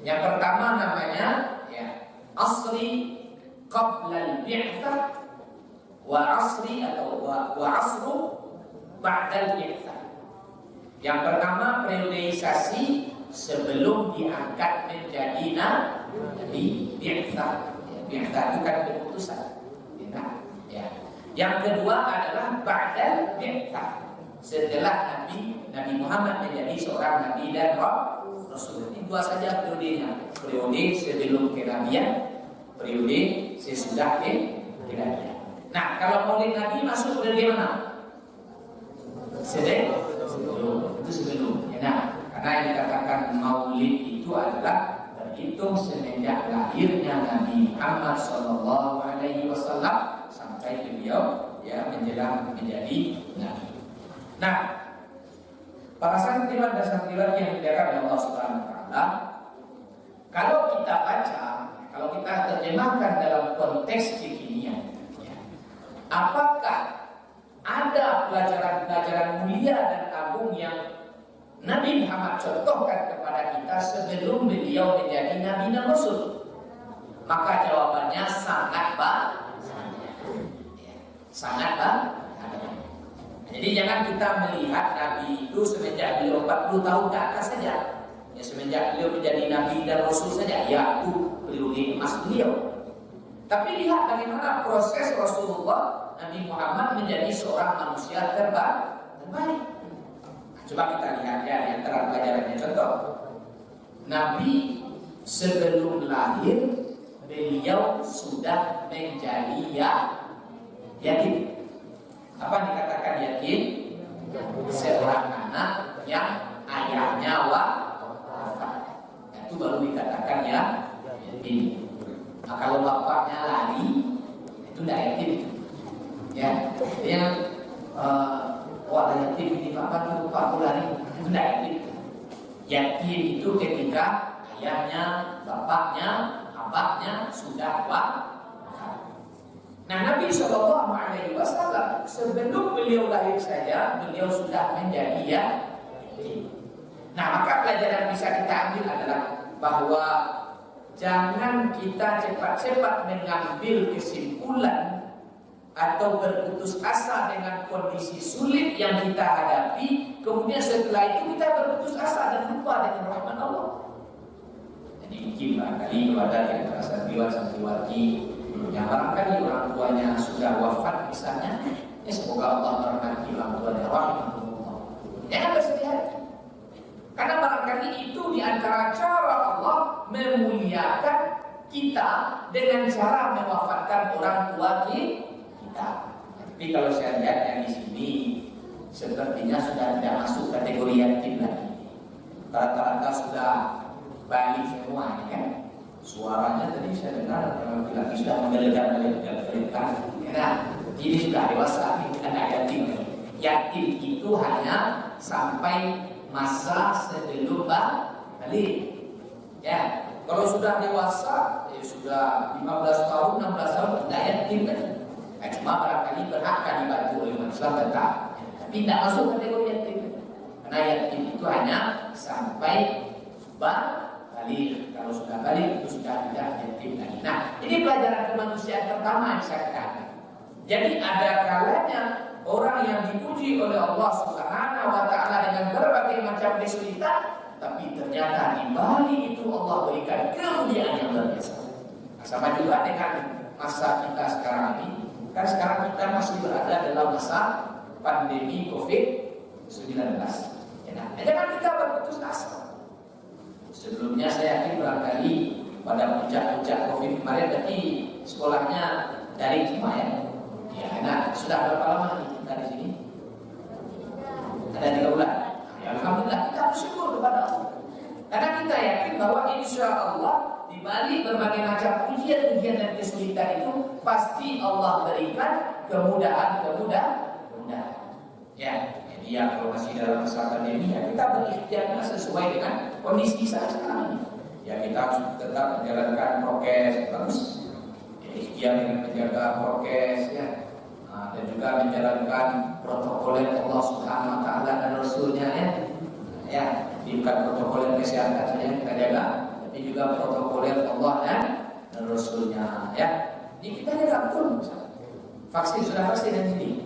Yang pertama namanya ya asri qabla al-bi'tsah wa asri atau wa asru ba'dal bi'tsah. Yang pertama periodisasi sebelum diangkat menjadi nabi, bi'tsah. Bi'tsah itu kan keputusan. Ya. Yang kedua adalah ba'dal bi'tsah. Setelah Nabi Muhammad menjadi seorang nabi dan rasul. Ini 2 saja periodenya. Periode sebelum kenabian, periode sesudah kenabian. Nah, kalau Maulid Nabi masuk periode mana? Sebelum, itu sebelum. Ya, nah, karena yang dikatakan Maulid itu adalah terhitung semenjak lahirnya Nabi Muhammad SAW sampai beliau ya menjelang menjadi nabi. Nah, para santriwan dan santriwati yang dimuliakan oleh Allah Subhanahu wa Ta'ala, kalau kita baca, kalau kita terjemahkan dalam konteks kekinian, ya, apakah ada pelajaran-pelajaran mulia dan agung yang Nabi Muhammad contohkan kepada kita sebelum beliau menjadi Nabi dan Rasul? Maka jawabannya sangat sangat. Jadi jangan kita melihat Nabi itu semenjak beliau 40 tahun ke atas saja. Ya, semenjak beliau menjadi Nabi dan Rasul saja, ya itu periode emas beliau. Tapi lihat bagaimana proses Rasulullah Nabi Muhammad menjadi seorang manusia terbaik. Coba kita lihat ya di antara pelajarannya. Contoh, Nabi sebelum lahir beliau sudah menjadi yatim. Apa dikatakan yatim? Seorang anak yang ayahnya wafat. Itu baru dikatakan yatim. Nah, kalau bapaknya lari, itu tidak yatim. Ya, yang ada yatim di bapak itu lupa aku lari, itu tidak yatim. Yatim itu ketika ayahnya, bapaknya, abahnya sudah wafat. Nah, Nabi SAW sebelum beliau lahir saja beliau sudah menjadi yatim. Nah, maka pelajaran bisa kita ambil adalah bahwa jangan kita cepat-cepat mengambil kesimpulan atau berputus asa dengan kondisi sulit yang kita hadapi, kemudian setelah itu kita berputus asa dan lupa dengan rahmat Allah. Jadi mungkin barangkali kepada yang antara santriwan-santriwati yang barangkali orang tuanya sudah wafat misalnya, ya semoga Allah merahmati orang tuanya rahimahullah. Jangan bersedih hati. Karena barangkali itu di antara cara Allah memuliakan kita dengan cara mewafatkan orang tua kita. Tapi kalau saya lihat yang di sini sepertinya sudah tidak masuk kategori yatim lagi. Rata-rata sudah balik semua ini kan. Suaranya tadi saya dengar laki-laki sudah menggelegar-gelegar. Nah, ini sudah dewasa, ini bukan yatim. Yatim itu hanya sampai masa sebelum balik. Ya, kalau sudah dewasa, ya sudah 15 tahun, 16 tahun tidak yatim kan. Nah, cuma barangkali berhak kan dibantu oleh manusia tetap. Tapi tidak masuk kategori yatim. Karena yatim itu hanya sampai balik. Kalau sudah balik itu sudah tidak yatim lagi. Nah, ini pelajaran kemanusiaan pertama yang saya katakan. Jadi ada kalanya orang yang dipuji oleh Allah Subhanahu wa taala dengan berbagai macam kesulitan, tapi ternyata di balik itu Allah berikan kemuliaan yang luar biasa. Nah, sama juga dengan masa kita sekarang ini. Kan sekarang kita masih berada dalam masa pandemi COVID-19. Nah, jangan kita berputus asa. Sebelumnya saya yakin barangkali pada puncak-puncak COVID kemarin berarti sekolahnya dari semua ya. Ya, nah sudah berapa lama kita di sini? Ada 3 bulan. Ya, alhamdulillah kita bersyukur kepada Allah. Karena kita yakin bahwa insya Allah di balik berbagai macam ujian-ujian dan kesulitan itu pasti Allah berikan kemudahan. Ya. Ya, kalau masih dalam masa pandemi ya kita berikhtiar sesuai dengan kondisi saat sekarang ini. Ya kita harus tetap menjalankan prokes terus. Ya, ikhtiar dengan menjaga prokes ya. Nah, dan juga menjalankan protokol Allah Subhanahu wa taala dan Rasulnya ya. Ya, bukan protokol kesehatan saja yang kita jaga, tapi juga protokol Allah dan Rasulnya ya. Ini kita jaga betul. Vaksin sudah vaksin yang ini.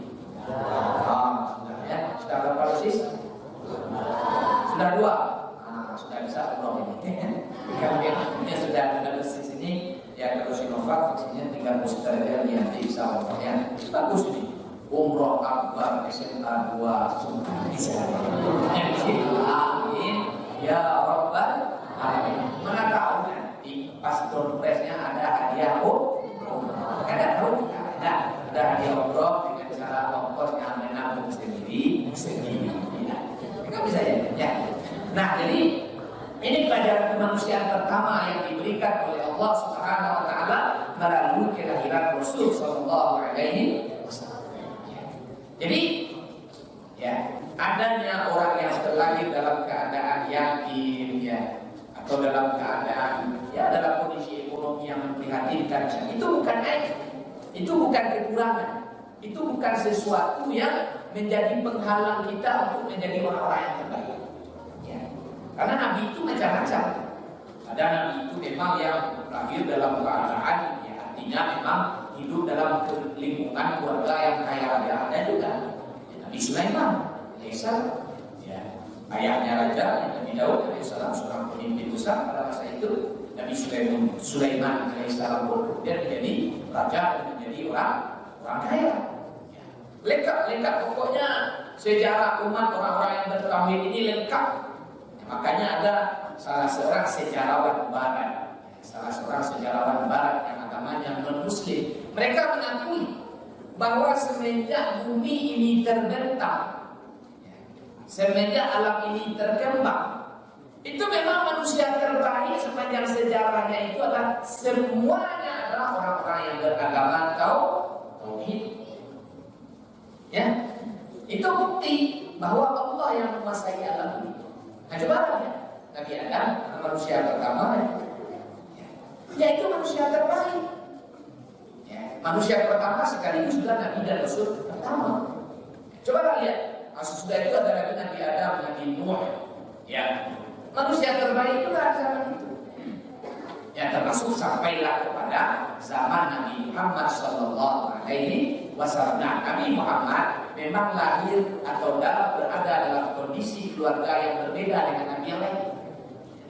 Sudah berapa dosis? Sudah 2. Sudah bisa umroh ini. Ini sudah ada dosis ini. Ya kalau Sinovac vaksinnya tinggal booster aja nanti bisa umroh ya. Bagus ini. Umroh akbar SMA 2 sudah bisa. Amin. Ya Rabbal Alamin. Mana tahu nanti pas doorpresnya ada hadiah Kada tahu ada hadiah umroh dengan cara ongkosnya menabung sendiri. Enggak bisa ya. Nah, jadi ini pelajaran kemanusiaan pertama yang diberikan oleh Allah Subhanahu wa taala melalui kelahiran Rasul sallallahu alaihi wasallam. Jadi ya, adanya orang yang terlahir dalam keadaan yatim ya atau dalam keadaan ya dalam kondisi ekonomi yang memprihatinkan itu bukan aib. Itu bukan kekurangan. Itu bukan sesuatu yang menjadi penghalang kita untuk menjadi orang-orang yang terbaik. Ya. Karena Nabi itu macam-macam. Ada Nabi itu memang yang lahir dalam keadaan, ya, artinya memang hidup dalam lingkungan keluarga yang kaya raya. Ada juga ya, Nabi Sulaiman alaihissalam. Ya. Ayahnya raja Nabi Daud alaihissalam, seorang pemimpin besar pada masa itu. Nabi Sulaiman alaihissalam pun kemudian menjadi raja dan menjadi orang kaya. Lengkap pokoknya sejarah umat orang-orang yang bertauhid ini lengkap. Makanya ada salah seorang sejarawan barat yang agamanya non-muslim. Mereka mengakui bahwa semenjak bumi ini terbentang, semenjak alam ini terkembang, itu memang manusia terbaik sepanjang sejarahnya itu adalah semuanya adalah orang-orang yang beragama tauhid. Ya, itu bukti bahwa Allah yang menguasai alam ini. Nah, coba ya, Nabi Adam manusia pertama, ya itu manusia terbaik. Ya, manusia pertama sekaligus juga Nabi dan Rasul pertama. Coba lihat, sesudah itu ada Nabi Adam, Nabi Nuh, ya. Manusia terbaik itu pada zaman itu. Ya, termasuk sampailah kepada zaman Nabi Muhammad sallallahu alaihi wasallam. Nah, Nabi Muhammad memang lahir atau berada dalam kondisi keluarga yang berbeda dengan Nabi yang lain.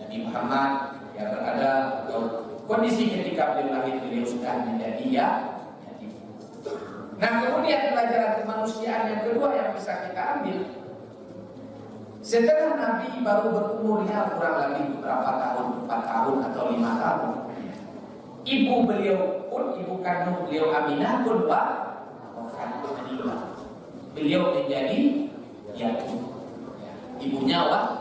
Nabi Muhammad yang berada atau kondisi ketika beliau lahir, beliau sudah menjadi yatim. Nah, kemudian pelajaran kemanusiaan yang kedua yang bisa kita ambil, setelah Nabi baru berumurnya kurang lebih beberapa tahun, 4 tahun atau 5 tahun, ibu beliau pun, ibu kandung beliau Aminah pun wafat, meninggal. Beliau menjadi yatim, ibunya wafat.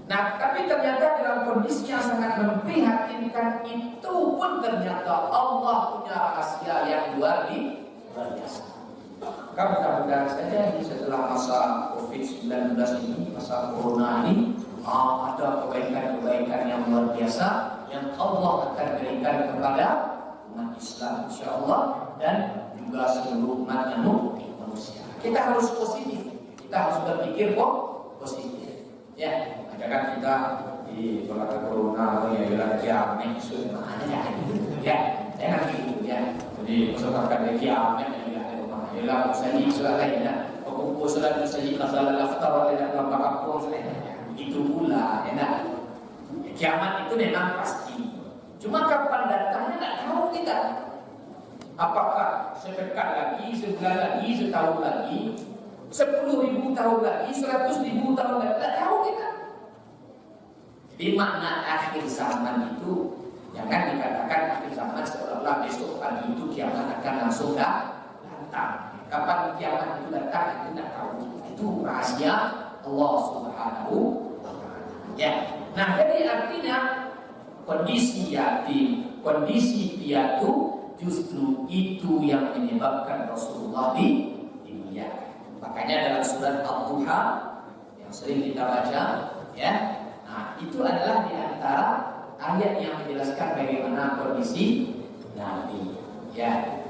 Nah, tapi ternyata dalam kondisi yang sangat memprihatinkan itu pun ternyata Allah punya rahasia yang luar biasa. Mudah-mudahan saja setelah masa COVID-19 ini, masa Corona ini, ada kebaikan-kebaikan yang luar biasa yang Allah akan berikan kepada umat Islam, insyaallah, dan juga seluruh umat manusia. Kita harus positif, kita harus berpikir positif. Ya, jangan kita di belakang Corona ya bilang kiamat itu mana ya, jangan gitu ya. Jadi masyarakat kiamat ialah musayi selainnya, hukum salat musayi masalah laftar tidak nampak apa itu pula enak. Kiamat itu memang pasti. Cuma kapan datangnya tak tahu kita. Apakah sepekan lagi, sebulan lagi, setahun lagi, 10.000 tahun lagi, 100.000 tahun lagi, tak tahu kita. Di makna akhir zaman itu jangan dikatakan akhir zaman seolah-olah besok pagi itu kiamat akan langsung datang. Kapan kiamat itu datang itu tidak tahu. Itu rahasia Allah Subhanahu wa Ta'ala. Ya. Nah, jadi artinya kondisi yatim, kondisi piatu justru itu yang menyebabkan Rasulullah dimuliakan. Makanya dalam surat Al-Duha yang sering kita baca, ya. Nah, itu adalah di antara ayat yang menjelaskan bagaimana kondisi Nabi. Ya.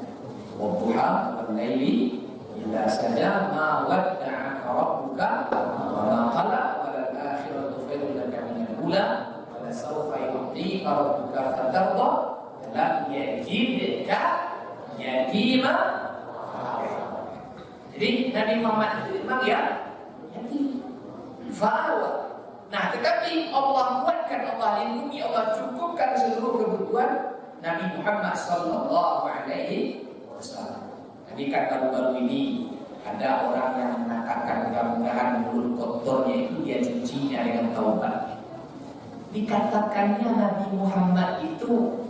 Wadduha wal-laili idza saja ma wadda'aka rabbuka wa ma qala wal akhiratu khairun laka min al-ula wa la sawfa yu'tika rabbuka fatarda lam yajidka yatima. Jadi Nabi Muhammad itu memang yatim fa'awa. Nah, tetapi Allah kuatkan, Allah lindungi, Allah cukupkan seluruh kebutuhan Nabi Muhammad sallallahu alaihi wasallam. Jadi kan baru-baru ini ada orang yang mengatakan mudah-mudahan mulut kotornya itu dia cucinya dengan taubat. Dikatakannya Nabi Muhammad itu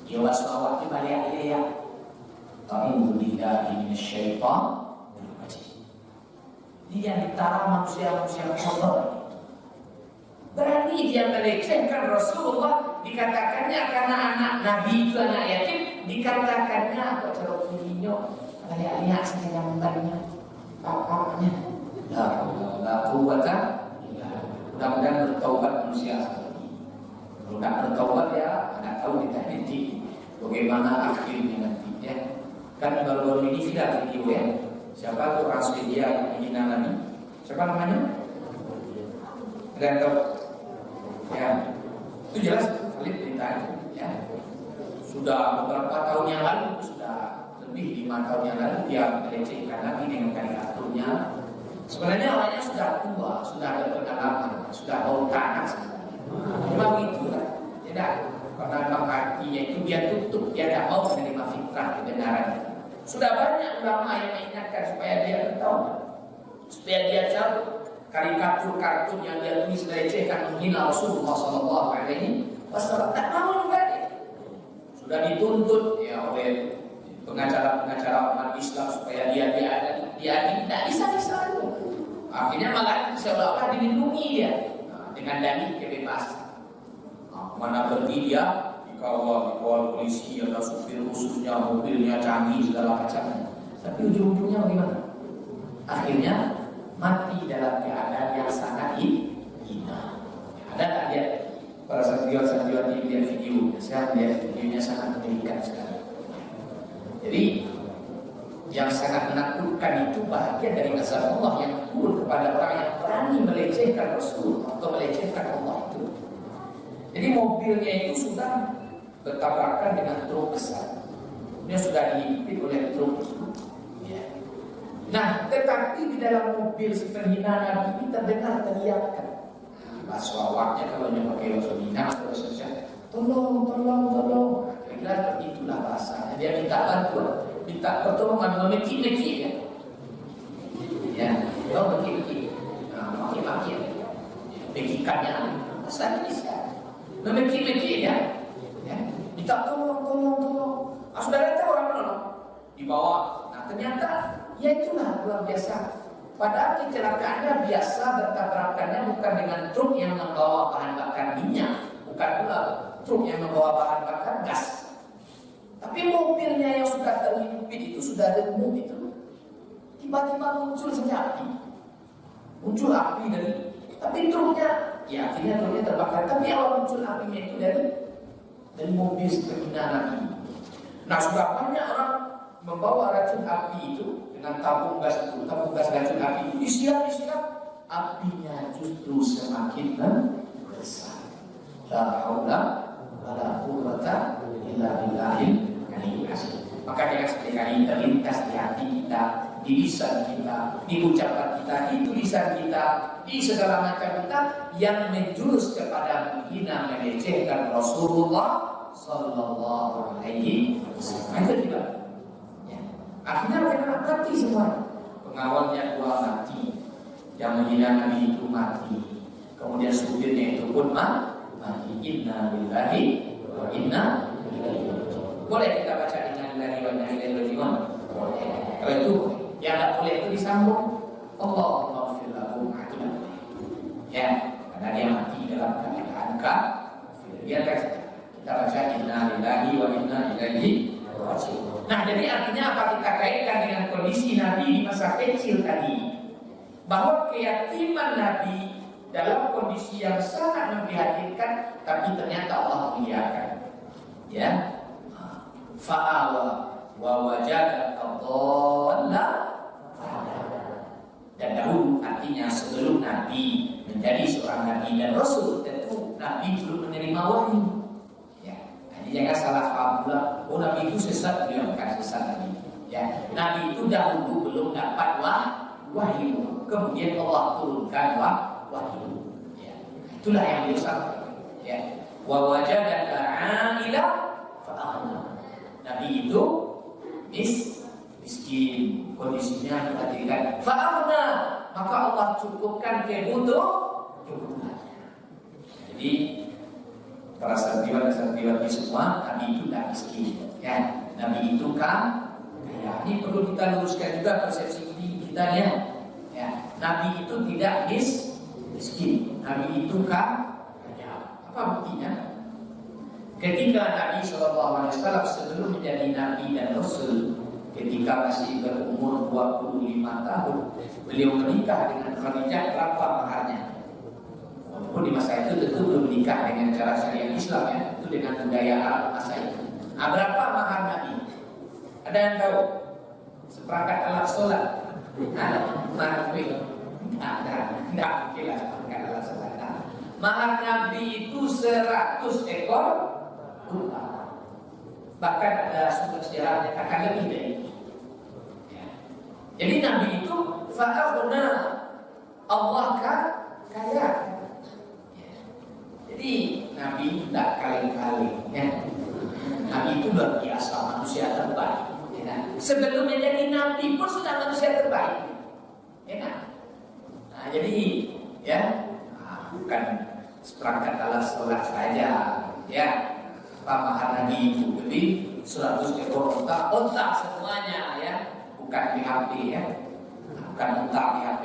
ya waswawati balik ya. Ta'udzubillahi minasyaitan. Dia ditara manusia-manusia kotor. Berani dia melecehkan Rasulullah, dikatakannya karena anak Nabi itu anak yatim, dikatakannya apa cara video lihat saya gambarnya bapaknya. La quwwata illa billah. Mudah-mudahan bertaubat manusia seperti ini. Kalau tidak bertaubat ya, anda tahu kita nanti bagaimana akhirnya nanti ya. Kan baru-baru ini viral video ya. Siapa tuh orang Swedia yang menghina Nabi? Siapa namanya? Ada yang tahu? Ya, itu jelas valid beritanya. Ya, sudah beberapa tahun yang lalu, sudah lebih 5 tahun yang lalu dia melecehkan Nabi dengan karikaturnya. Sebenarnya orangnya sudah tua, sudah ada pengalaman, sudah bau tanah sebenarnya. Memang itu kan, tidak. Karena memang hatinya itu dia tutup, dia tidak mau menerima fitrah kebenaran. Sudah banyak ulama yang mengingatkan supaya dia bertaubat, supaya dia cabut karikatur-kartun yang dia tulis melecehkan menghina Rasulullah SAW. Tak mau juga dia. Sudah dituntut ya oleh pengacara-pengacara umat Islam supaya dia tidak bisa. Akhirnya malah seolah-olah dilindungi dia dengan dalih kebebasan. Mana pergi dia dikawal polisi atau supir khususnya, mobilnya canggih segala macam. Tapi ujung-ujungnya bagaimana? Akhirnya mati dalam keadaan yang sangat hina. Ada tak lihat para santriwan di lihat video? Saya lihat videonya sangat mengerikan sekali. Jadi yang sangat menakutkan itu bahagian dari azab Allah yang turun kepada orang yang berani melecehkan Rasul atau melecehkan Allah itu. Jadi mobilnya itu sudah bertabrakan dengan truk besar. Dia sudah dihimpit oleh truk. Ya. Nah, tetapi di dalam mobil si penghina Nabi ini terdengar teriakan. Bahasa awaknya kalau dia pakai bahasa Minang atau bahasa Indonesia, tolong. Kira-kira itulah bahasanya. Dia minta bantuan, minta pertolongan, memeki-meki ya. Ya, tahu meki-meki. Nah, maki-maki ya. Mekikannya bahasa Indonesia. Memeki-meki ya. Minta tolong. Saudara tahu orang menolong dibawa. Nah ternyata ya itulah luar biasa. Padahal kecelakaannya biasa bertabrakannya bukan dengan truk yang membawa bahan bakar minyak, bukan pula truk yang membawa bahan bakar gas. Tapi mobilnya yang sudah terhimpit itu sudah remuk itu, tiba-tiba muncul saja api. Muncul api dari, tapi truknya, ya akhirnya truknya terbakar. Tapi awal muncul apinya itu dari mobil penghina Nabi. Nah sudah banyak orang membawa racun api itu dengan tabung gas racun api itu disiram, apinya justru semakin besar. La haula wala quwwata illa billahil aliyyil azim. Maka jangan sekali-kali terlintas di hati kita, di lisan kita, di ucapan kita, di tulisan kita, di segala macam kita yang menjurus kepada menghina, melecehkan Rasulullah Sallallahu Alaihi Wasallam. Itu juga. Ya. Akhirnya mereka mati semua. Pengawalnya 2 mati, yang menghina Nabi itu mati, kemudian supirnya itu pun mati. Inna lillahi wa inna ilaihi raji'un. Boleh kita baca inna lillahi wa inna ilaihi raji'un? Boleh. Kalau itu yang tidak boleh itu disambung Allahumma ighfir lahu. Ya, karena dia mati dalam keadaan kafir. Biarkan saja. Kita baca inna lillahi wa inna ilaihi raji'un. Nah, jadi artinya apa kita kaitkan dengan kondisi Nabi di masa kecil tadi? Bahwa keyatiman Nabi dalam kondisi yang sangat memprihatinkan, tapi ternyata Allah muliakan. Ya, fa'awa wa wajadaka dhalla fahada. Dan dahulu artinya sebelum Nabi menjadi seorang Nabi dan Rasul, tentu Nabi belum menerima wahyu. Ya, jadi jangan salah paham pula. Oh Nabi itu sesat, dia bukan sesat Nabi. Ya, Nabi itu dahulu belum dapat wahyu, kemudian Allah turunkan wahyu. Ya, itulah yang beliau sampaikan. Ya, wa wajadaka 'aila fa'aghna. Nabi itu miskin, kondisinya mematikan. Fa'aghna, maka Allah cukupkan kebutuhannya. Jadi para santriwan dan santriwati semua, Nabi itu tidak miskin. Ya, Nabi itu kan kaya. Ini perlu kita luruskan juga persepsi kita ya. Ya, Nabi itu tidak miskin. Nabi itu kan kaya. Apa buktinya? Ketika Nabi SAW sebelum menjadi Nabi dan Rasul, ketika masih berumur 25 tahun, beliau menikah dengan Khadijah. Berapa maharnya? Walaupun di masa itu tentu belum menikah dengan cara syariat Islam ya, itu dengan budaya Arab masa itu. Berapa mahar Nabi? Ada yang tahu? Seperangkat alat sholat. Ada mahar Nabi? Tidak mungkin lah seperangkat alat sholat. Mahar Nabi itu 100 ekor unta. Bahkan ada sumber sejarah menyatakan lebih dari itu. Ya. Jadi Nabi itu fa'aghna, Allah kaya. Ya. Jadi Nabi tidak kaleng-kaleng. Ya. Nabi itu luar biasa, manusia terbaik. Ya. Sebelum menjadi Nabi pun sudah manusia terbaik. Ya. Nah, jadi ya bukan seperangkat alat sholat saja. Ya. Mahar Nabi itu jadi 100 ekor unta semuanya ya, bukan PHP ya, bukan unta PHP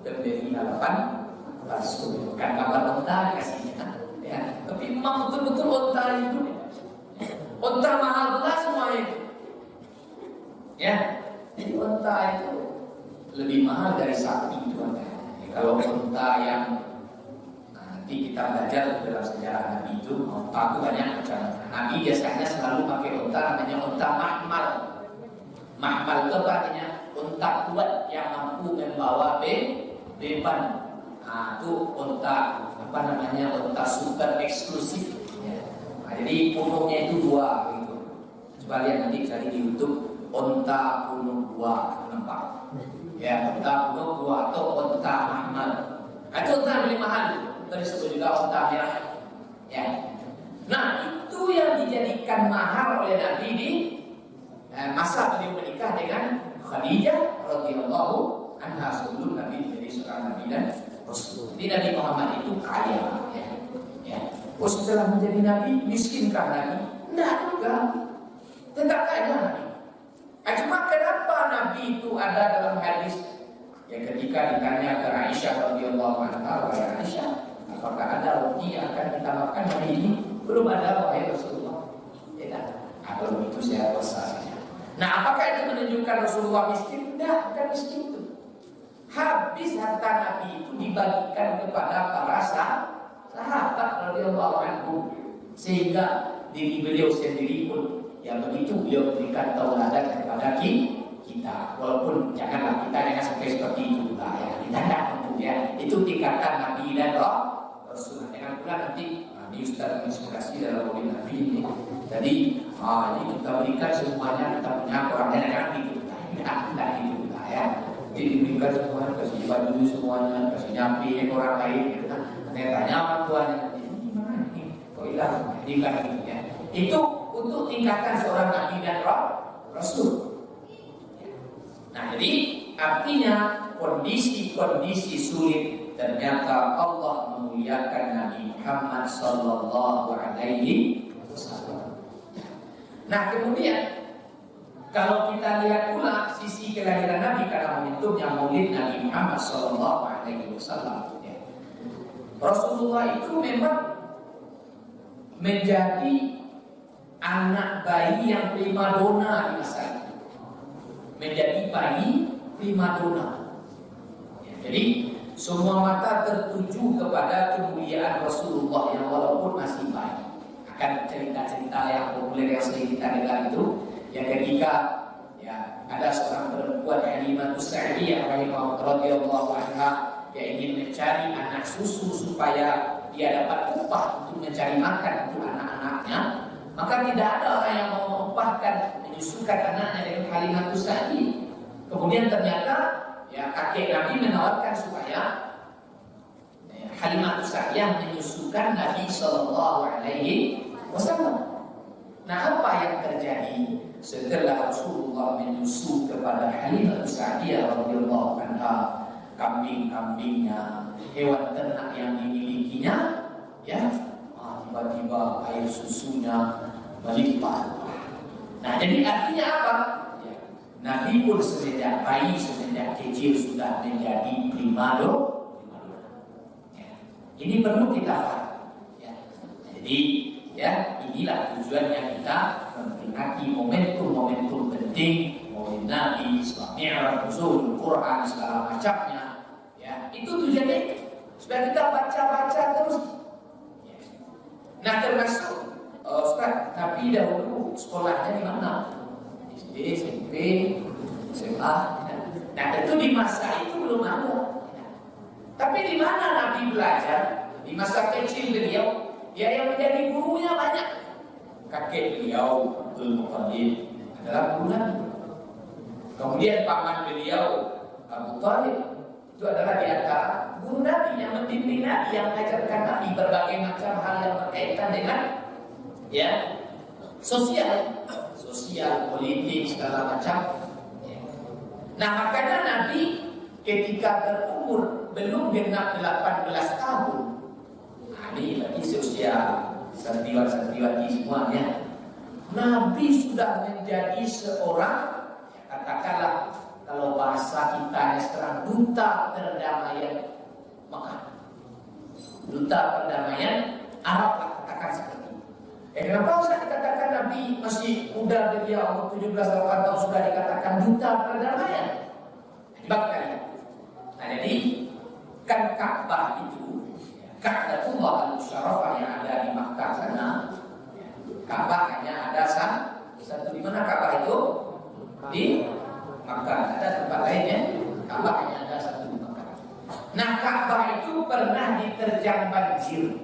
berdiri halapan palsu, bukan gambar unta kasihnya ya, tapi memang betul-betul unta itu, unta mahal belas semua itu ya. Jadi unta itu lebih mahal dari sapi itu ya. Kalau unta yang nanti kita belajar dalam sejarah Nabi itu, unta itu banyak macam. Nabi biasanya selalu pakai unta namanya unta mahmal. Mahmal itu artinya unta kuat yang mampu membawa beban. Nah, itu unta apa namanya, unta super eksklusif. Ya. Nah, jadi punuknya itu 2 gitu. Coba lihat nanti cari di YouTube unta punuk 2, nampak? Ya, unta punuk 2 atau unta mahmal. Nah, itu unta yang paling mahal. Tersebut juga unta merah. Ya. Nah, itu yang dijadikan mahar oleh Nabi di masa beliau menikah dengan Khadijah radhiyallahu anha sebelum Nabi menjadi seorang Nabi dan Rasul. Jadi Nabi Muhammad itu kaya. Ya. Oh, setelah menjadi Nabi, miskinkah Nabi? Tidak juga. Tetap kaya Nabi. Cuma kenapa Nabi itu ada dalam hadis? Ya, ketika ditanya ke Aisyah radhiyallahu anha, wahai Aisyah, apakah ada roti yang akan kita makan hari ini? Belum ada, wahai Rasulullah. Ya, kalau itu saya puasa saja. Nah, apakah itu menunjukkan Rasulullah miskin? Tidak, bukan miskin itu. Habis harta Nabi itu dibagikan kepada para sahabat radhiyallahu anhu, sehingga diri beliau sendiri pun yang begitu beliau berikan tauladan kepada kita. Walaupun janganlah kita sampai seperti itu lah ya. Kita tidak tentu ya. Itu tingkatan Nabi dan Rasul. Jangan pula nanti di Ustaz inspirasi dalam mobil Nabi ini. Jadi ini kita berikan semuanya, kita punya orang lain kan gitu. Tidak gitu lah ya. Jadi diberikan semuanya, kasih baju semuanya, kasih nyampi orang lain. Gitu. Tanya orang tuanya, ini gimana ini? Kok hilang? Ini kan gitu ya. Itu untuk tingkatan seorang Nabi dan Rasul. Nah, jadi artinya kondisi-kondisi sulit ternyata Allah memuliakan Nabi Muhammad sallallahu alaihi wasallam. Nah, kemudian kalau kita lihat pula sisi kelahiran Nabi karena momentumnya Maulid Nabi Muhammad sallallahu alaihi wasallam. Ya. Rasulullah itu memang menjadi anak bayi yang primadona di masa itu. Menjadi bayi primadona. Ya, jadi semua mata tertuju kepada kemuliaan Rasulullah yang walaupun masih bayi. Akan cerita-cerita yang populer yang sering kita dengar itu, yang ketika ya ada seorang perempuan Halimah Sa'diyah radhiyallahu anha yang ingin mencari anak susu supaya dia dapat upah untuk mencari makan untuk anak-anaknya. Maka tidak ada orang yang mau mengupahkan menyusukan anaknya dengan Halimah Sa'diyah. Kemudian ternyata ya kakek Nabi menawarkan supaya Halimah Sa'diyah menyusukan Nabi sallallahu alaihi wasallam. Nah, apa yang terjadi setelah Rasulullah menyusu kepada Halimah Sa'diyah radhiyallahu anha, kambing-kambingnya, hewan ternak yang dimilikinya, ya tiba-tiba air susunya melimpah. Nah, jadi artinya apa? Ya, Nabi pun semenjak bayi, semenjak kecil sudah menjadi primadona. Ya, ini perlu kita paham. Ya. Jadi, ya inilah tujuannya kita memperingati momentum-momentum penting, Maulid Nabi, Isra Mi'raj, Nuzul Quran, segala macamnya. Ya, itu tujuannya supaya kita baca-baca terus. Ya. Nah, termasuk Ustaz, tapi dahulu sekolahnya di mana? Di SMP, SMA. Nah tentu di masa itu belum ada. Tapi di mana Nabi belajar? Di masa kecil beliau, dia yang menjadi gurunya banyak. Kakek beliau Abdul Muttalib adalah guru Nabi. Kemudian paman beliau Abu Thalib itu adalah di antara guru Nabi yang membimbing Nabi, yang mengajarkan Nabi berbagai macam hal yang berkaitan dengan sosial, politik, segala macam. Nah makanya Nabi ketika berumur belum genap 18 tahun, ini bagi seusia santriwan-santriwati semuanya, Nabi sudah menjadi seorang, katakanlah kalau bahasa kita sekarang, duta perdamaian Mekah, duta perdamaian Arab lah, katakan seperti itu. Kenapa saya dikatakan Nabi masih muda, beliau 17-18 tahun sudah dikatakan duta perdamaian? Coba kita lihat. Nah jadi kan Ka'bah itu, Ka'batullah al-Musyarrafah yang ada di Makkah sana, Ka'bah hanya ada satu. Di mana Ka'bah itu? Di Makkah. Ada tempat lainnya, Ka'bah hanya ada satu di Makkah. Nah Ka'bah itu pernah diterjang banjir.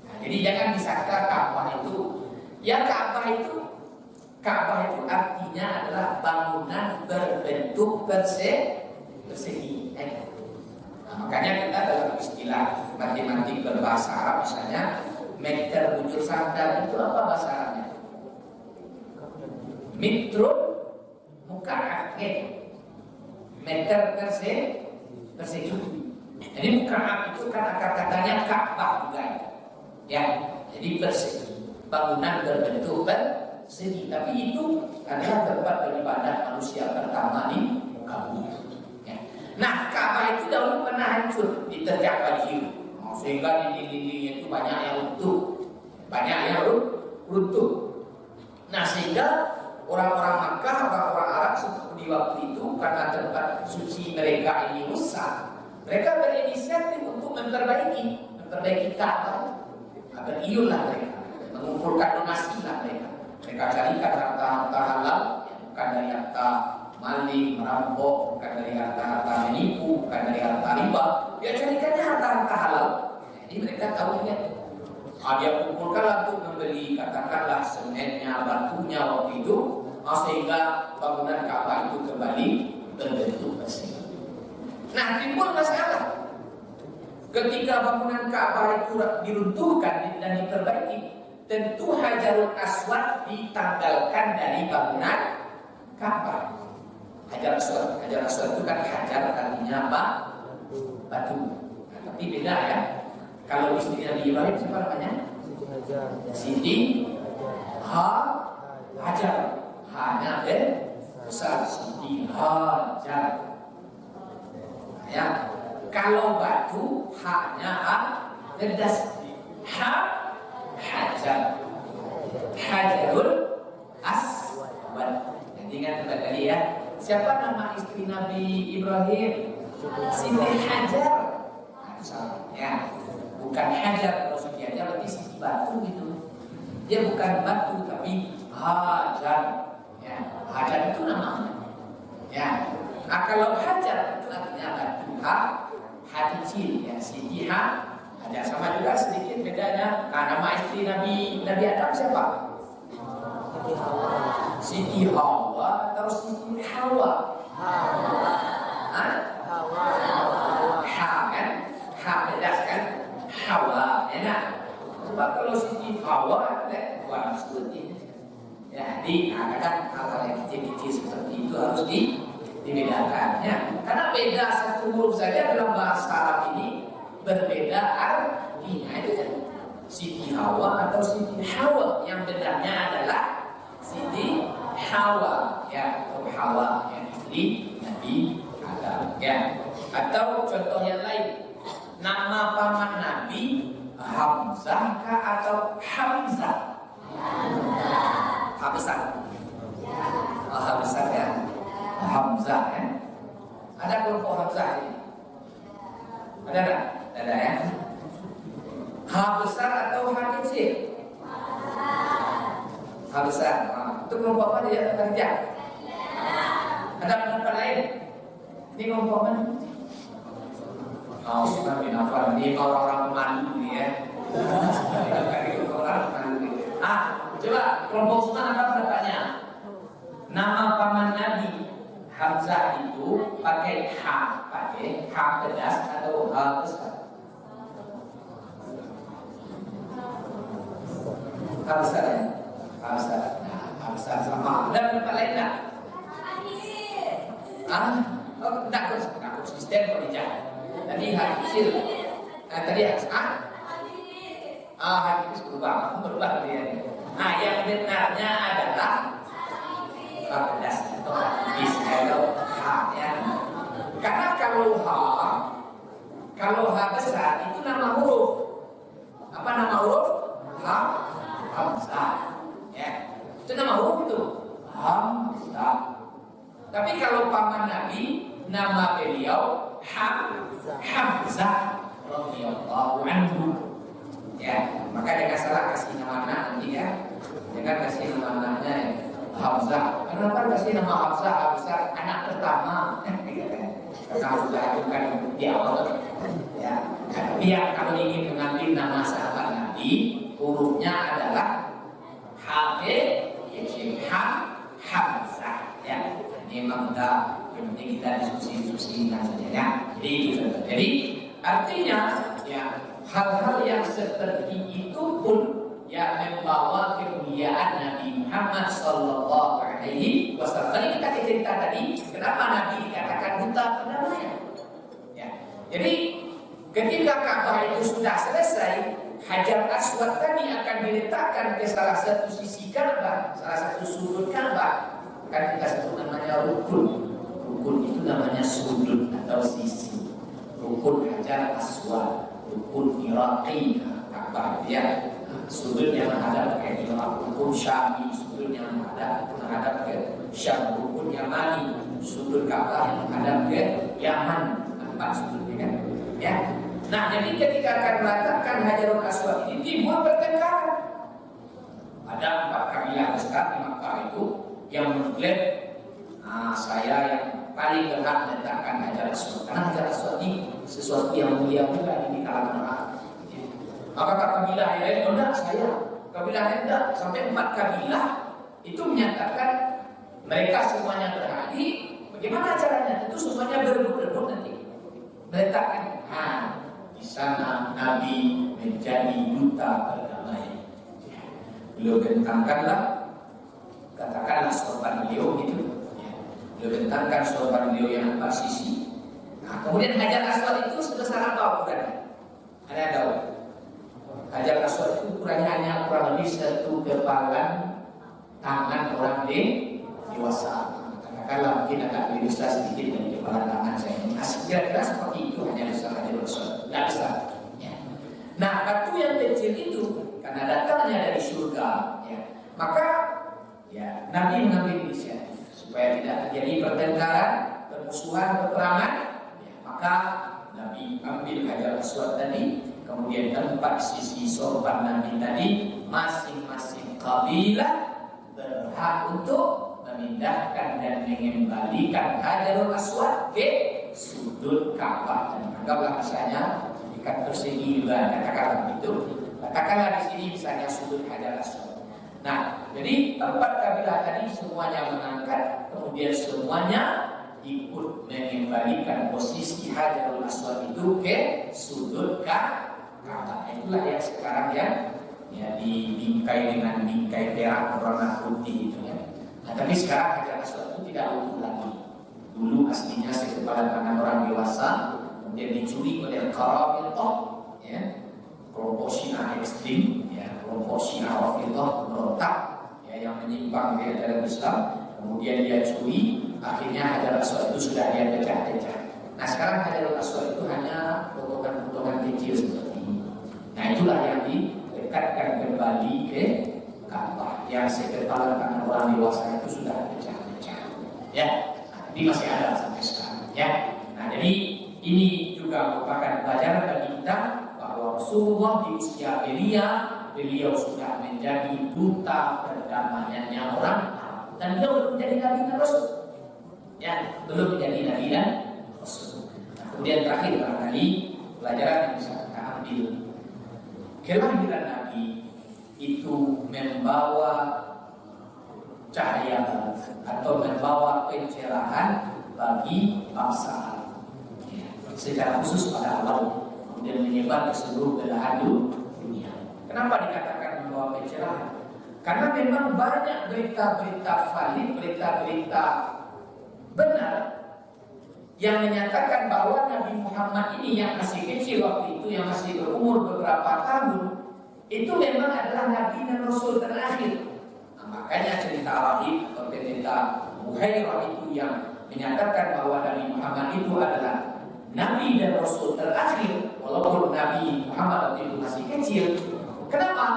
Nah, jadi jangan disangka Ka'bah itu, Ka'bah itu artinya adalah bangunan berbentuk persegi. Makanya kita dalam istilah matematik berbahasa Arab misalnya meter bujur sandal itu apa bahasa Arabnya? Metrun muka'ab, meter persegi. Jadi muka'ab itu kan akar katanya Ka'bah juga ya. Jadi persegi, bangunan berbentuk persegi. Tapi itu adalah tempat beribadah manusia pertama di muka bumi. Nah, Ka'bah itu dahulu pernah hancur, diterjang banjir, sehingga dinding-dindingnya itu banyak yang runtuh. Nah, sehingga orang-orang Makkah, orang-orang Arab di waktu itu karena tempat suci mereka ini rusak, mereka berinisiatif untuk memperbaiki Ka'bah. Beriulah mereka, mengumpulkan donasi lah mereka. Mereka carikan harta-harta halal, bukan dari harta maling, merampok, bukan dari harta-harta menipu, bukan dari harta riba. Dia carikannya harta-harta halal. Jadi mereka tahunya. Dia kumpulkanlah untuk membeli, katakanlah semennya, batunya waktu itu, sehingga bangunan Ka'bah itu kembali berbentuk persegi. Nah, timbul masalah. Ketika bangunan Ka'bah itu diruntuhkan dan diperbaiki, tentu Hajarul Aswad ditanggalkan dari bangunan Ka'bah. Hajar Aswad itu kan hajar artinya apa? Batu. Nah, tapi beda ya. Kalau istri Nabi Ibrahim siapa namanya? Siti Hajar. Hanya besar Siti Hajar. Ya. Kalau batu hanya ledas. Hajar. Hajarul Aswad. Jadi ingat tadi ya. Siapa nama istri Nabi Ibrahim? Siti Hajar. Nah, salah ya. Bukan Hajar, kalau Siti Hajar berarti Siti batu gitu. Dia bukan batu tapi Hajar. Ya, Hajar itu namanya. Ya. Nah, kalau Hajar itu artinya batu kecil ya, Siti Hajar. Sama juga sedikit bedanya. Nah, nama istri Nabi Adam siapa? Siti Hawa atau Siti Hawa? Ha kan? Ha bedas kan? Hawa enak. Sebab kalau Siti Hawa wah seperti ya, jadi kadang hal-hal yang kecil-kecil seperti itu harus dibedakan ya. Karena beda satu huruf saja dalam bahasa Arab ini berbeda artinya. Itu kan Siti Hawa atau Siti Hawa, yang benarnya adalah Siti Hawa ya, atau Hawa yang istri Nabi Adam ya. Atau contoh yang lain, nama paman Nabi Hamzah kah atau Hamzah? Hamzah. Hamzah ya. Hamzah ya. Ada kelompok Hamzah ini? Ada tak? Ada ya. H besar atau H kecil? H Habsah. Itu kelompok apa dia kerja? Ada pendapat lain? Ini kelompok mana? Usman bin Affan. Ini orang-orang pemandu ini ya. Orang pemandu. Coba kelompok Usman apa pendapatnya? Nama paman Nabi Hamzah itu pakai H pedas atau H besar? H besar ya? H besar. Nah, H besar sama. Dan pendapat lain tak? Tak konsisten kalau dijahit. Tadi hati kecil. Tadi hadis berubah dia. Yang benarnya adalah pedas atau hadis atau ya. Karena kalau H besar itu nama huruf. Apa nama huruf? Hamzah. Ya. Itu nama huruf itu. Hamzah. Tapi kalau paman Nabi, nama beliau Hamzah radhiyallahu anhu. Ya, maka jangan salah kasih nama anak nanti ya. Jangan kasih nama anaknya ya. Hamzah. Kenapa kasih nama Hamzah? Anak pertama. Karena sudah bukan di awal. Ya. Biar kalau ingin mengambil nama sahabat Nabi, hurufnya adalah Hamzah. Ya. Ini memang kita diskusi saja ya. Jadi itu saja. Jadi artinya ya hal-hal yang seperti itu pun yang membawa kemuliaan Nabi Muhammad Sallallahu Alaihi Wasallam. Tadi kita cerita tadi kenapa Nabi dikatakan buta namanya. Ya. Jadi ketika Ka'bah itu sudah selesai, Hajar Aswad tadi akan diletakkan ke salah satu sisi Ka'bah, salah satu sudut Ka'bah. Kan kita sebut namanya rukun. Rukun itu namanya sudut atau sisi. Rukun Hajar Aswad, rukun Iraqi, Ka'bah ya. Sudut yang menghadap ke Irak, rukun Syami, sudut yang menghadap ke Syam, rukun Yamani, sudut Ka'bah yang menghadap ke Yaman. 4 sudutnya kan? Ya. Nah, jadi ketika akan meletakkan Hajarul Aswad ini timbul pertengkaran. Ada 4 kabilah besar di Makkah itu yang mengklaim saya yang paling berhak meletakkan Hajar Aswad. Karena Hajar Aswad ini sesuatu yang mulia juga di kalangan orang. Maka kabilah yang lain enggak, saya kabilah lain enggak, sampai 4 kabilah itu menyatakan mereka semuanya berhak. Bagaimana caranya? Itu semuanya berebut-rebut nanti meletakkan. Di sana Nabi menjadi duta perdamaian. Beliau bentangkanlah, katakanlah sorban beliau gitu. Beliau bentangkan sorban beliau yang 4 sisi. Kemudian Hajar Aswad itu sebesar apa ukurannya? Ada tahu? Hajar Aswad itu ukurannya hanya kurang lebih 1 kepalan tangan orang dewasa. Katakanlah mungkin agak lebih besar sedikit dari kepala tangan saya ini. Kira-kira seperti itu hanya besar Hajar Aswad. Tidak besar. Ya. Nah, batu yang kecil itu karena datangnya dari surga, ya, maka ya Nabi mengambil inisiatif supaya tidak terjadi pertengkaran, permusuhan, peperangan. Ya, maka Nabi ambil Hajar Aswad tadi, kemudian 4 sisi sorban Nabi tadi, masing-masing kabilah berhak untuk memindahkan dan mengembalikan Hajarul Aswad ke sudut Ka'bah. Dan anggaplah misalnya ikat persegi juga, katakanlah begitu. Katakanlah di sini misalnya sudut Hajar Aswad. Nah, jadi 4 kabilah tadi semuanya mengangkat, kemudian semuanya ikut mengembalikan posisi Hajarul Aswad itu ke sudut Ka'bah. Itulah yang sekarang ya dibingkai dengan bingkai perak warna putih itu ya. Nah, tapi sekarang Hajar Aswad itu tidak utuh lagi. Dulu aslinya sekepalan tangan orang dewasa, kemudian dicuri oleh Qarabithah, ya, kelompok Syiah ekstrim, ya, kelompok Syiah Rafidhah berontak, ya, yang menyimpang dari ajaran Islam. Kemudian dia curi, akhirnya Hajar Aswad itu sudah dia pecah-pecah. Nah, sekarang Hajar Aswad itu hanya potongan-potongan kecil seperti ini. Nah, itulah yang dilekatkan kembali ke Ka'bah, yang sekepalan tangan orang dewasa itu sudah pecah-pecah. Ya. Ini masih ada sampai sekarang, ya. Nah, jadi ini juga merupakan pelajaran bagi kita bahwa Rasulullah di usia belia beliau sudah menjadi duta perdamaiannya orang Arab, dan beliau belum menjadi nabi dan rasul. Ya, belum menjadi nabi dan rasul. Nah, kemudian terakhir barangkali pelajaran yang bisa kita ambil, kelahiran Nabi itu membawa cahaya atau membawa pencerahan bagi bangsa Arab, ya, secara khusus pada awal, kemudian menyebar ke seluruh belahan dunia. Kenapa dikatakan membawa pencerahan? Karena memang banyak berita-berita valid, berita-berita benar yang menyatakan bahwa Nabi Muhammad ini yang masih kecil waktu itu, yang masih berumur beberapa tahun, itu memang adalah Nabi dan Rasul terakhir. Nah, makanya cerita Rahib atau cerita Buhairah itu yang menyatakan bahwa Nabi Muhammad itu adalah Nabi dan Rasul terakhir, walaupun Nabi Muhammad waktu itu masih kecil. Kenapa?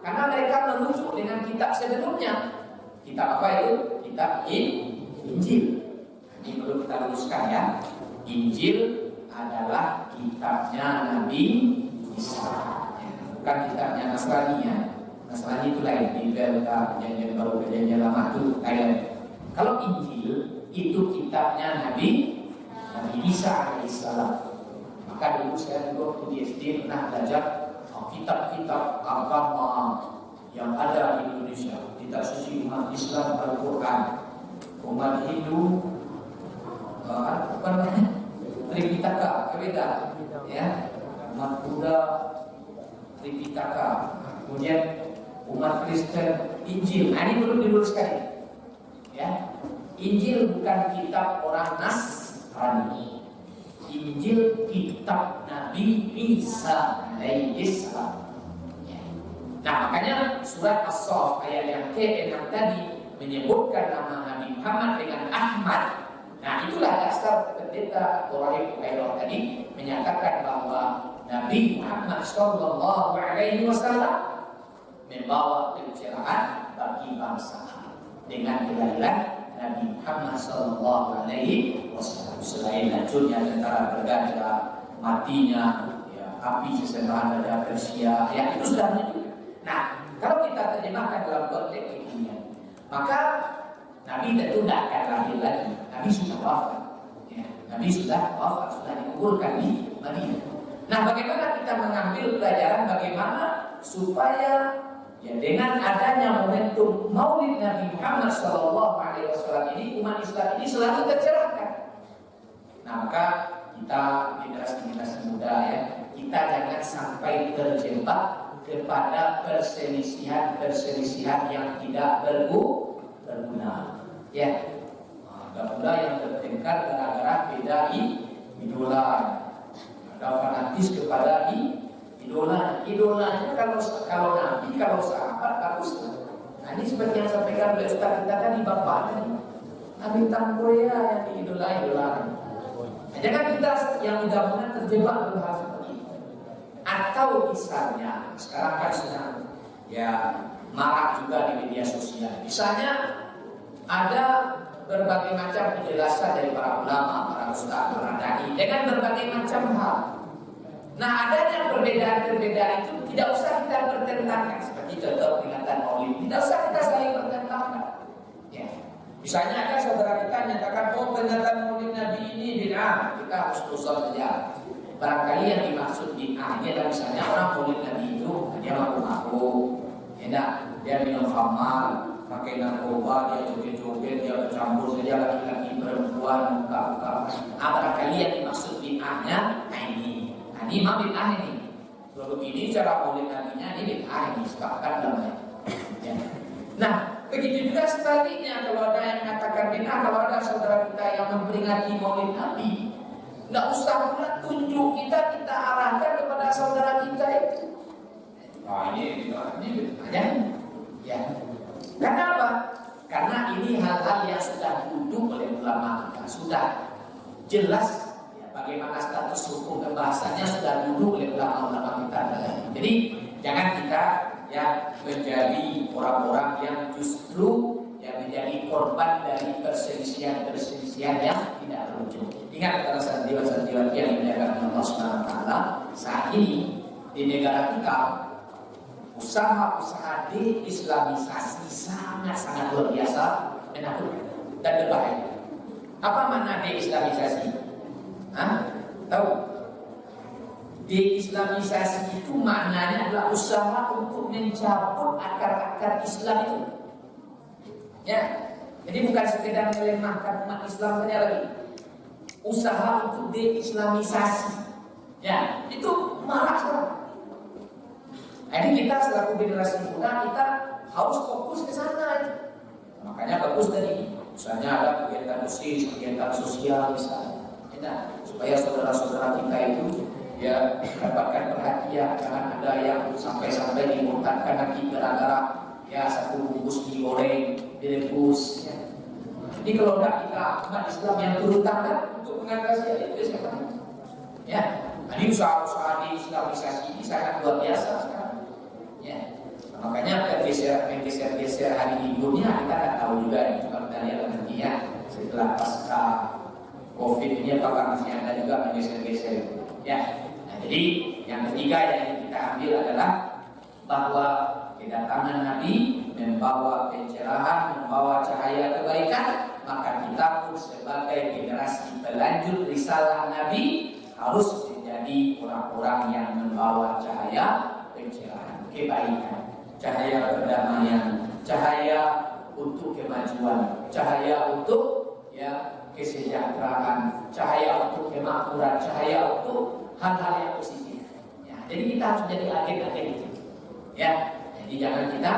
Karena mereka merujuk dengan kitab sebelumnya. Kitab apa itu? Kitab Injil. Ini perlu kita luruskan ya. Injil adalah kitabnya Nabi Isa, bukan kitabnya Nasrani ya. Nasrani itu lain, Bible, perjanjian baru, perjanjian lama itu lain. Kalau Injil itu kitabnya Nabi Isa alaihissalam. Maka dulu saya juga waktu di SD pernah belajar kitab-kitab agama yang ada di Indonesia, kitab suci umat Islam, Al-Quran, umat Hindu, apa namanya, Tripitaka, beda, ya, umat Buddha, Tripitaka, kemudian umat Kristen, Injil. Nah, ini perlu diluruskan, ya. Injil bukan kitab orang Nasrani. Injil kitab Nabi Isa alaihissalam. Nah, makanya surat As-Saff ayat yang ke-6 tadi menyebutkan nama Nabi Muhammad dengan Ahmad. Nah, itulah dasar pendeta Rahib Buhairah tadi menyatakan bahwa Nabi Muhammad sallallahu alaihi wasallam membawa pencerahan bagi bangsa dengan kelahiran Nabi Muhammad sallallahu alaihi wasallam. Selain hancurnya tentara bergajah, matinya ya, api sesembahan raja Persia, ya itu sudah menunjukkan. Nah, kalau kita terjemahkan dalam konteks kekinian, maka Nabi tentu tidak akan lahir lagi. Nabi sudah wafat, ya. Nabi sudah wafat, sudah dikuburkan di Madinah. Nah, bagaimana kita mengambil pelajaran bagaimana supaya ya dengan adanya momentum Maulid Nabi Muhammad SAW ini, umat Islam ini selalu tercerahkan. Nah, maka kita generasi muda ya, kita jangan sampai terjebak kepada perselisihan yang tidak berguna. Ya, ada pula yang bertengkar gara-gara beda idola, ada fanatis kepada idolanya. Kalau Nabi, kalau sahabat bagus. Nah, ini seperti yang sampaikan oleh Ustaz kita tadi, Bapak tadi, Nabi Tampoya yang diidolakan. Nah, jangan kita yang mudah-mudahan terjebak dalam hal seperti itu. Atau misalnya sekarang kan sedang ya marak juga di media sosial. Misalnya ada berbagai macam penjelasan dari para ulama, para ustaz, para dai dengan berbagai macam hal. Nah, adanya perbedaan-perbedaan itu tidak usah kita pertentangkan. Seperti contoh peringatan Maulid, tidak usah kita saling pertentangkan. Ya. Misalnya ada saudara kita menyatakan, oh peringatan Maulid Nabi ini bid'ah, kita harus usul saja. Barangkali yang dimaksud bid'ah ini adalah misalnya orang Maulid Nabi itu dia mabuk-mabuk, dia minum khamar, pakai narkoba, dia joget-joget, dia bercampur saja laki-laki perempuan, muka-muka. Barangkali yang dimaksud bid'ahnya, nah ini. Nah, ini mah bid'ah ini. Lalu ini cara Maulid Nabi-nya ini bid'ah ini, sepakatan namanya. Ya. Nah, begitu juga sebaliknya kalau ada yang mengatakan bid'ah, kalau ada saudara kita yang memperingati Maulid Nabi, nggak usah pula tunjuk kita arahkan kepada saudara kita itu. Nah, ini bid'ah ya. Karena apa? Karena ini hal-hal yang sudah duduk oleh ulama kita, sudah jelas ya, bagaimana status hukum pembahasannya sudah duduk oleh ulama-ulama kita. Jadi jangan kita ya menjadi orang-orang yang justru ya menjadi korban dari perselisihan yang tidak berujung. Ingat para santriwan-santriwan yang dimuliakan Allah Subhanahu wa taala, saat ini di negara kita usaha-usaha de-islamisasi sangat-sangat luar biasa menakutkan dan berbahaya. Apa makna de-islamisasi? Tahu? De-islamisasi itu maknanya adalah usaha untuk mencabut akar-akar Islam itu. Ya, jadi bukan sekedar melemahkan umat Islam saja lagi. Usaha untuk de-islamisasi. Ya, itu marak sekali. Jadi kita selaku generasi muda kita harus fokus ke sana. Makanya bagus tadi, misalnya ada kegiatan OSIS, kegiatan sosial misalnya, supaya saudara-saudara kita itu ya mendapatkan perhatian, jangan ada yang sampai-sampai dimurtadkan nanti gara-gara ya satu bungkus mie goreng direbus. Ya. Jadi kalau tidak kita umat Islam yang turun tangan untuk mengatasi itu siapa? Ya, ini usaha-usaha di islamisasi ini sangat luar biasa sekarang. Ya, makanya geser hari liburnya kita nggak tahu juga nih, kalau kita lihat nantinya setelah pasca COVID ini apakah masih ada juga menggeser-geser. Ya, nah, jadi yang ketiga yang kita ambil adalah bahwa kedatangan Nabi membawa pencerahan, membawa cahaya kebaikan, maka kita pun sebagai generasi pelanjut risalah Nabi harus menjadi orang-orang yang membawa cahaya pencerahan, kebaikan, cahaya perdamaian, cahaya untuk kemajuan, cahaya untuk ya kesejahteraan, cahaya untuk kemakmuran, cahaya untuk hal-hal yang positif. Ya, jadi kita harus jadi agen-agen itu. Ya, jadi jangan kita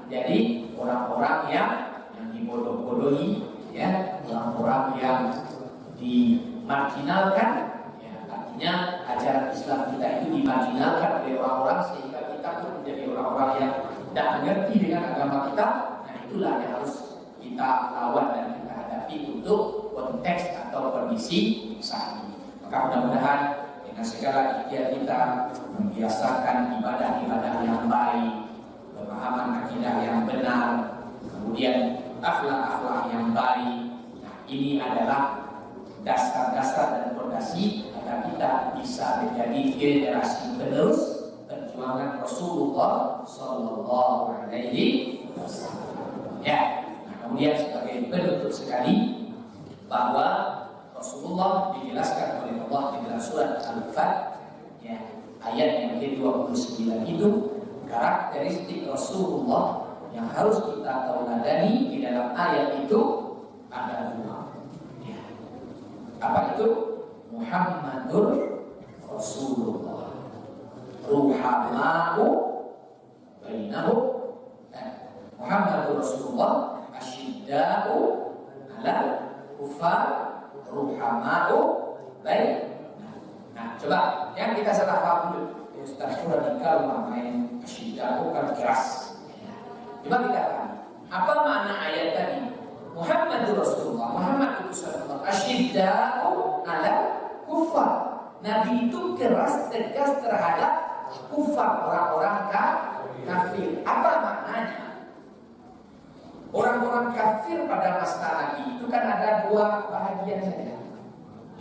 jadi orang-orang yang dibodoh-bodohi, ya, orang-orang yang dimarginalkan. Ya, artinya ajaran Islam kita itu dimarginalkan oleh orang-orang sehingga kita pun menjadi orang-orang yang tidak mengerti dengan agama kita. Nah, itulah yang harus kita lawan dan kita hadapi untuk konteks atau kondisi saat ini. Maka mudah-mudahan dengan segala ikhtiar kita membiasakan ibadah-ibadah yang baik, pemahaman akidah yang benar, kemudian akhlak-akhlak yang baik. Nah, ini adalah dasar-dasar dan fondasi agar kita bisa menjadi generasi penerus perjuangan Rasulullah Sallallahu Alaihi Wasallam. Ya, nah, kemudian sebagai penutup sekali bahwa Rasulullah dijelaskan oleh Allah di dalam surat Al-Fat, ya, ayat yang ke-29 itu karakteristik Rasulullah yang harus kita tauladani di dalam ayat itu ada dua. Ya. Apa itu? Muhammadur Rasulullah. Ruhama'u bainahu. Muhammadur Rasulullah asyidda'u ala kufar ruhama'u bain. Nah, coba yang kita salah paham dulu. Ustaz radikal main asyidda'u kan keras. Coba kita paham. Apa makna ayat tadi? Muhammadur Rasulullah, Muhammad utusan Allah, asyidda'u ala kufar. Nabi itu keras tegas terhadap kufar, orang-orang kafir. Apa maknanya? Orang-orang kafir pada masa Nabi itu kan ada dua bahagian saja.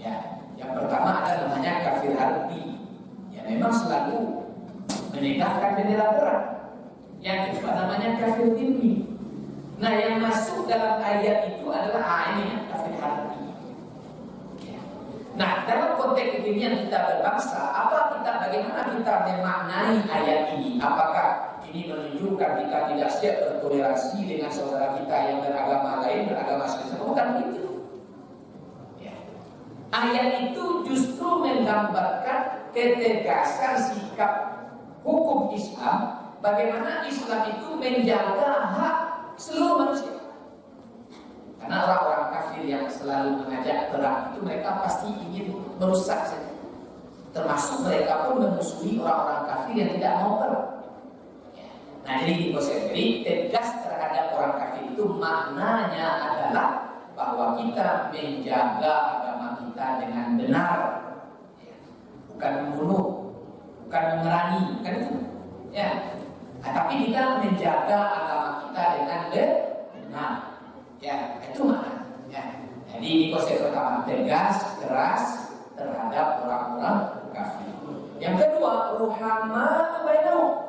Ya, yang pertama ada namanya kafir harbi. Ya, memang selalu menegakkan bendera perang. Yang kedua namanya kafir dhimmi. Nah, yang masuk dalam ayat itu adalah ini kafir harbi. Ya. Nah, dalam konteks kekinian kita berbangsa, bagaimana kita memaknai ayat ini? Apakah ini menunjukkan kita tidak siap bertoleransi dengan saudara kita yang beragama lain, beragama Islam? Bukan begitu. Ya. Ayat itu justru menggambarkan ketegasan sikap hukum Islam, bagaimana Islam itu menjaga hak seluruh manusia. Karena orang-orang kafir yang selalu mengajak perang itu mereka pasti ingin merusak saja. Termasuk mereka pun memusuhi orang-orang kafir yang tidak mau perang. Nah, jadi tegas terhadap orang kafir itu maknanya adalah bahwa kita menjaga agama kita dengan benar, bukan membunuh, bukan memerangi, bukan itu. Ya, tapi kita menjaga agama kita dengan benar. Ya, itu makna. Ya, jadi ini konsep pertama, tegas, keras terhadap orang-orang kafir. Yang kedua, ruhama bainahum.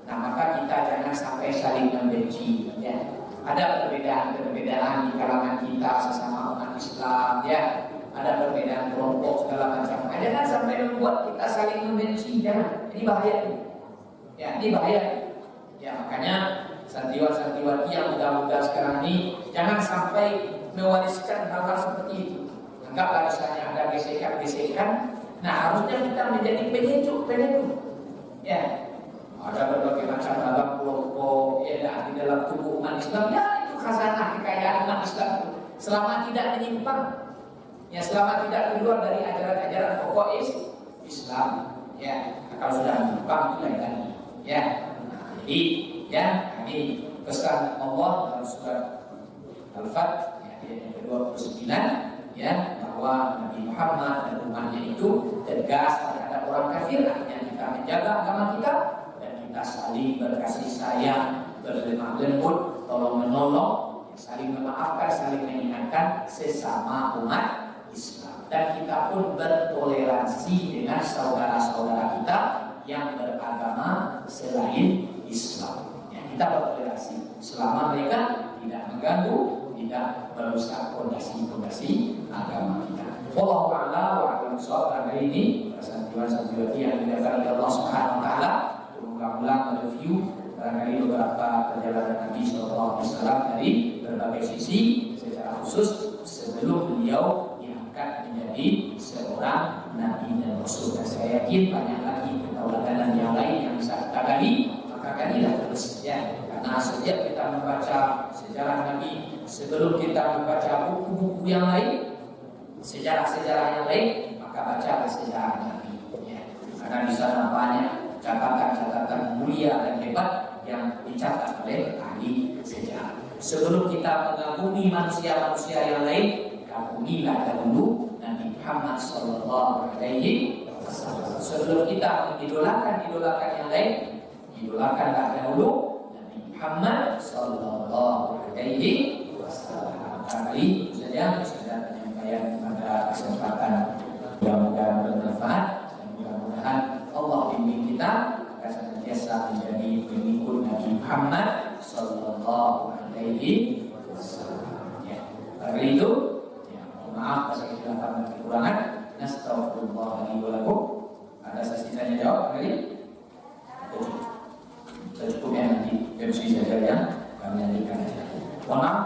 Nah maka kita jangan sampai saling membenci ya. Ada perbedaan-perbedaan di kalangan kita sesama umat Islam ya. Ada perbedaan kelompok segala macam. Jangan sampai membuat kita saling membenci, jangan. Ini bahaya. Ya, ini bahaya. Ya makanya santriwan-santriwati yang muda-muda sekarang ini jangan sampai mewariskan hal-hal seperti itu. Anggaplah misalnya ada gesekan-gesekan. Nah harusnya kita menjadi penyejuk. Ya, ada berbagai macam dalam kelompok ya di dalam tubuh umat Islam. Ya itu khazanah kekayaan umat Islam itu. Selama tidak menyimpang, ya selama tidak keluar dari ajaran-ajaran pokok Islam. Ya, kalau sudah menyimpang itu lain lagi. Ya, nah, jadi ya ini pesan Allah dalam surat Al-Fat ya, ayat yang ke-29 ya bahwa Nabi Muhammad dan umatnya itu tegas terhadap orang kafir. Artinya kita menjaga agama kita dan kita saling berkasih sayang, berlemah lembut, tolong menolong, saling memaafkan, saling mengingatkan sesama umat Islam. Dan kita pun bertoleransi dengan saudara-saudara kita yang beragama selain Islam. Ya, kita bertoleransi selama mereka tidak mengganggu, tidak merusak fondasi-fondasi agama kita. Wallahu a'lam wa a'lam bishawab. Hari ini santriwan-santriwati yang dimuliakan oleh Allah Subhanahu wa taala ulang-ulang mereview barangkali beberapa perjalanan Nabi sallallahu alaihi wasallam dari berbagai sisi secara khusus sebelum beliau diangkat menjadi seorang nabi dan rasul. Dan saya yakin banyak lagi ketauladan yang lain yang bisa kita gali, maka galilah terus ya. Karena sejak kita membaca sejarah Nabi, sebelum kita membaca buku-buku yang lain, sejarah-sejarah yang lain, maka bacalah sejarah Nabi ya. Karena di sana banyak catatan-catatan mulia dan hebat yang dicatat oleh ahli sejarah. Sebelum kita mengagumi manusia-manusia yang lain, kagumilah dahulu Nabi Muhammad sallallahu alaihi wasallam. Sebelum kita mengidolakan yang lain, idolakanlah dahulu Nabi Muhammad sallallahu alaihi wasallam. Kali saja penyampaian pada kesempatan mudah-mudahan bermanfaat dan mudah-mudahan Allah bimbing kita agar senantiasa menjadi pengikut Nabi Muhammad sallallahu alaihi wasallam. Ya, kali itu ya, maaf atas kesalahan dan kekurangan. Nastaghfirullah li wa lakum. Ada sesi tanya jawab kali? Saya cukupnya nanti MC saja yang kami lanjutkan. Mohon maaf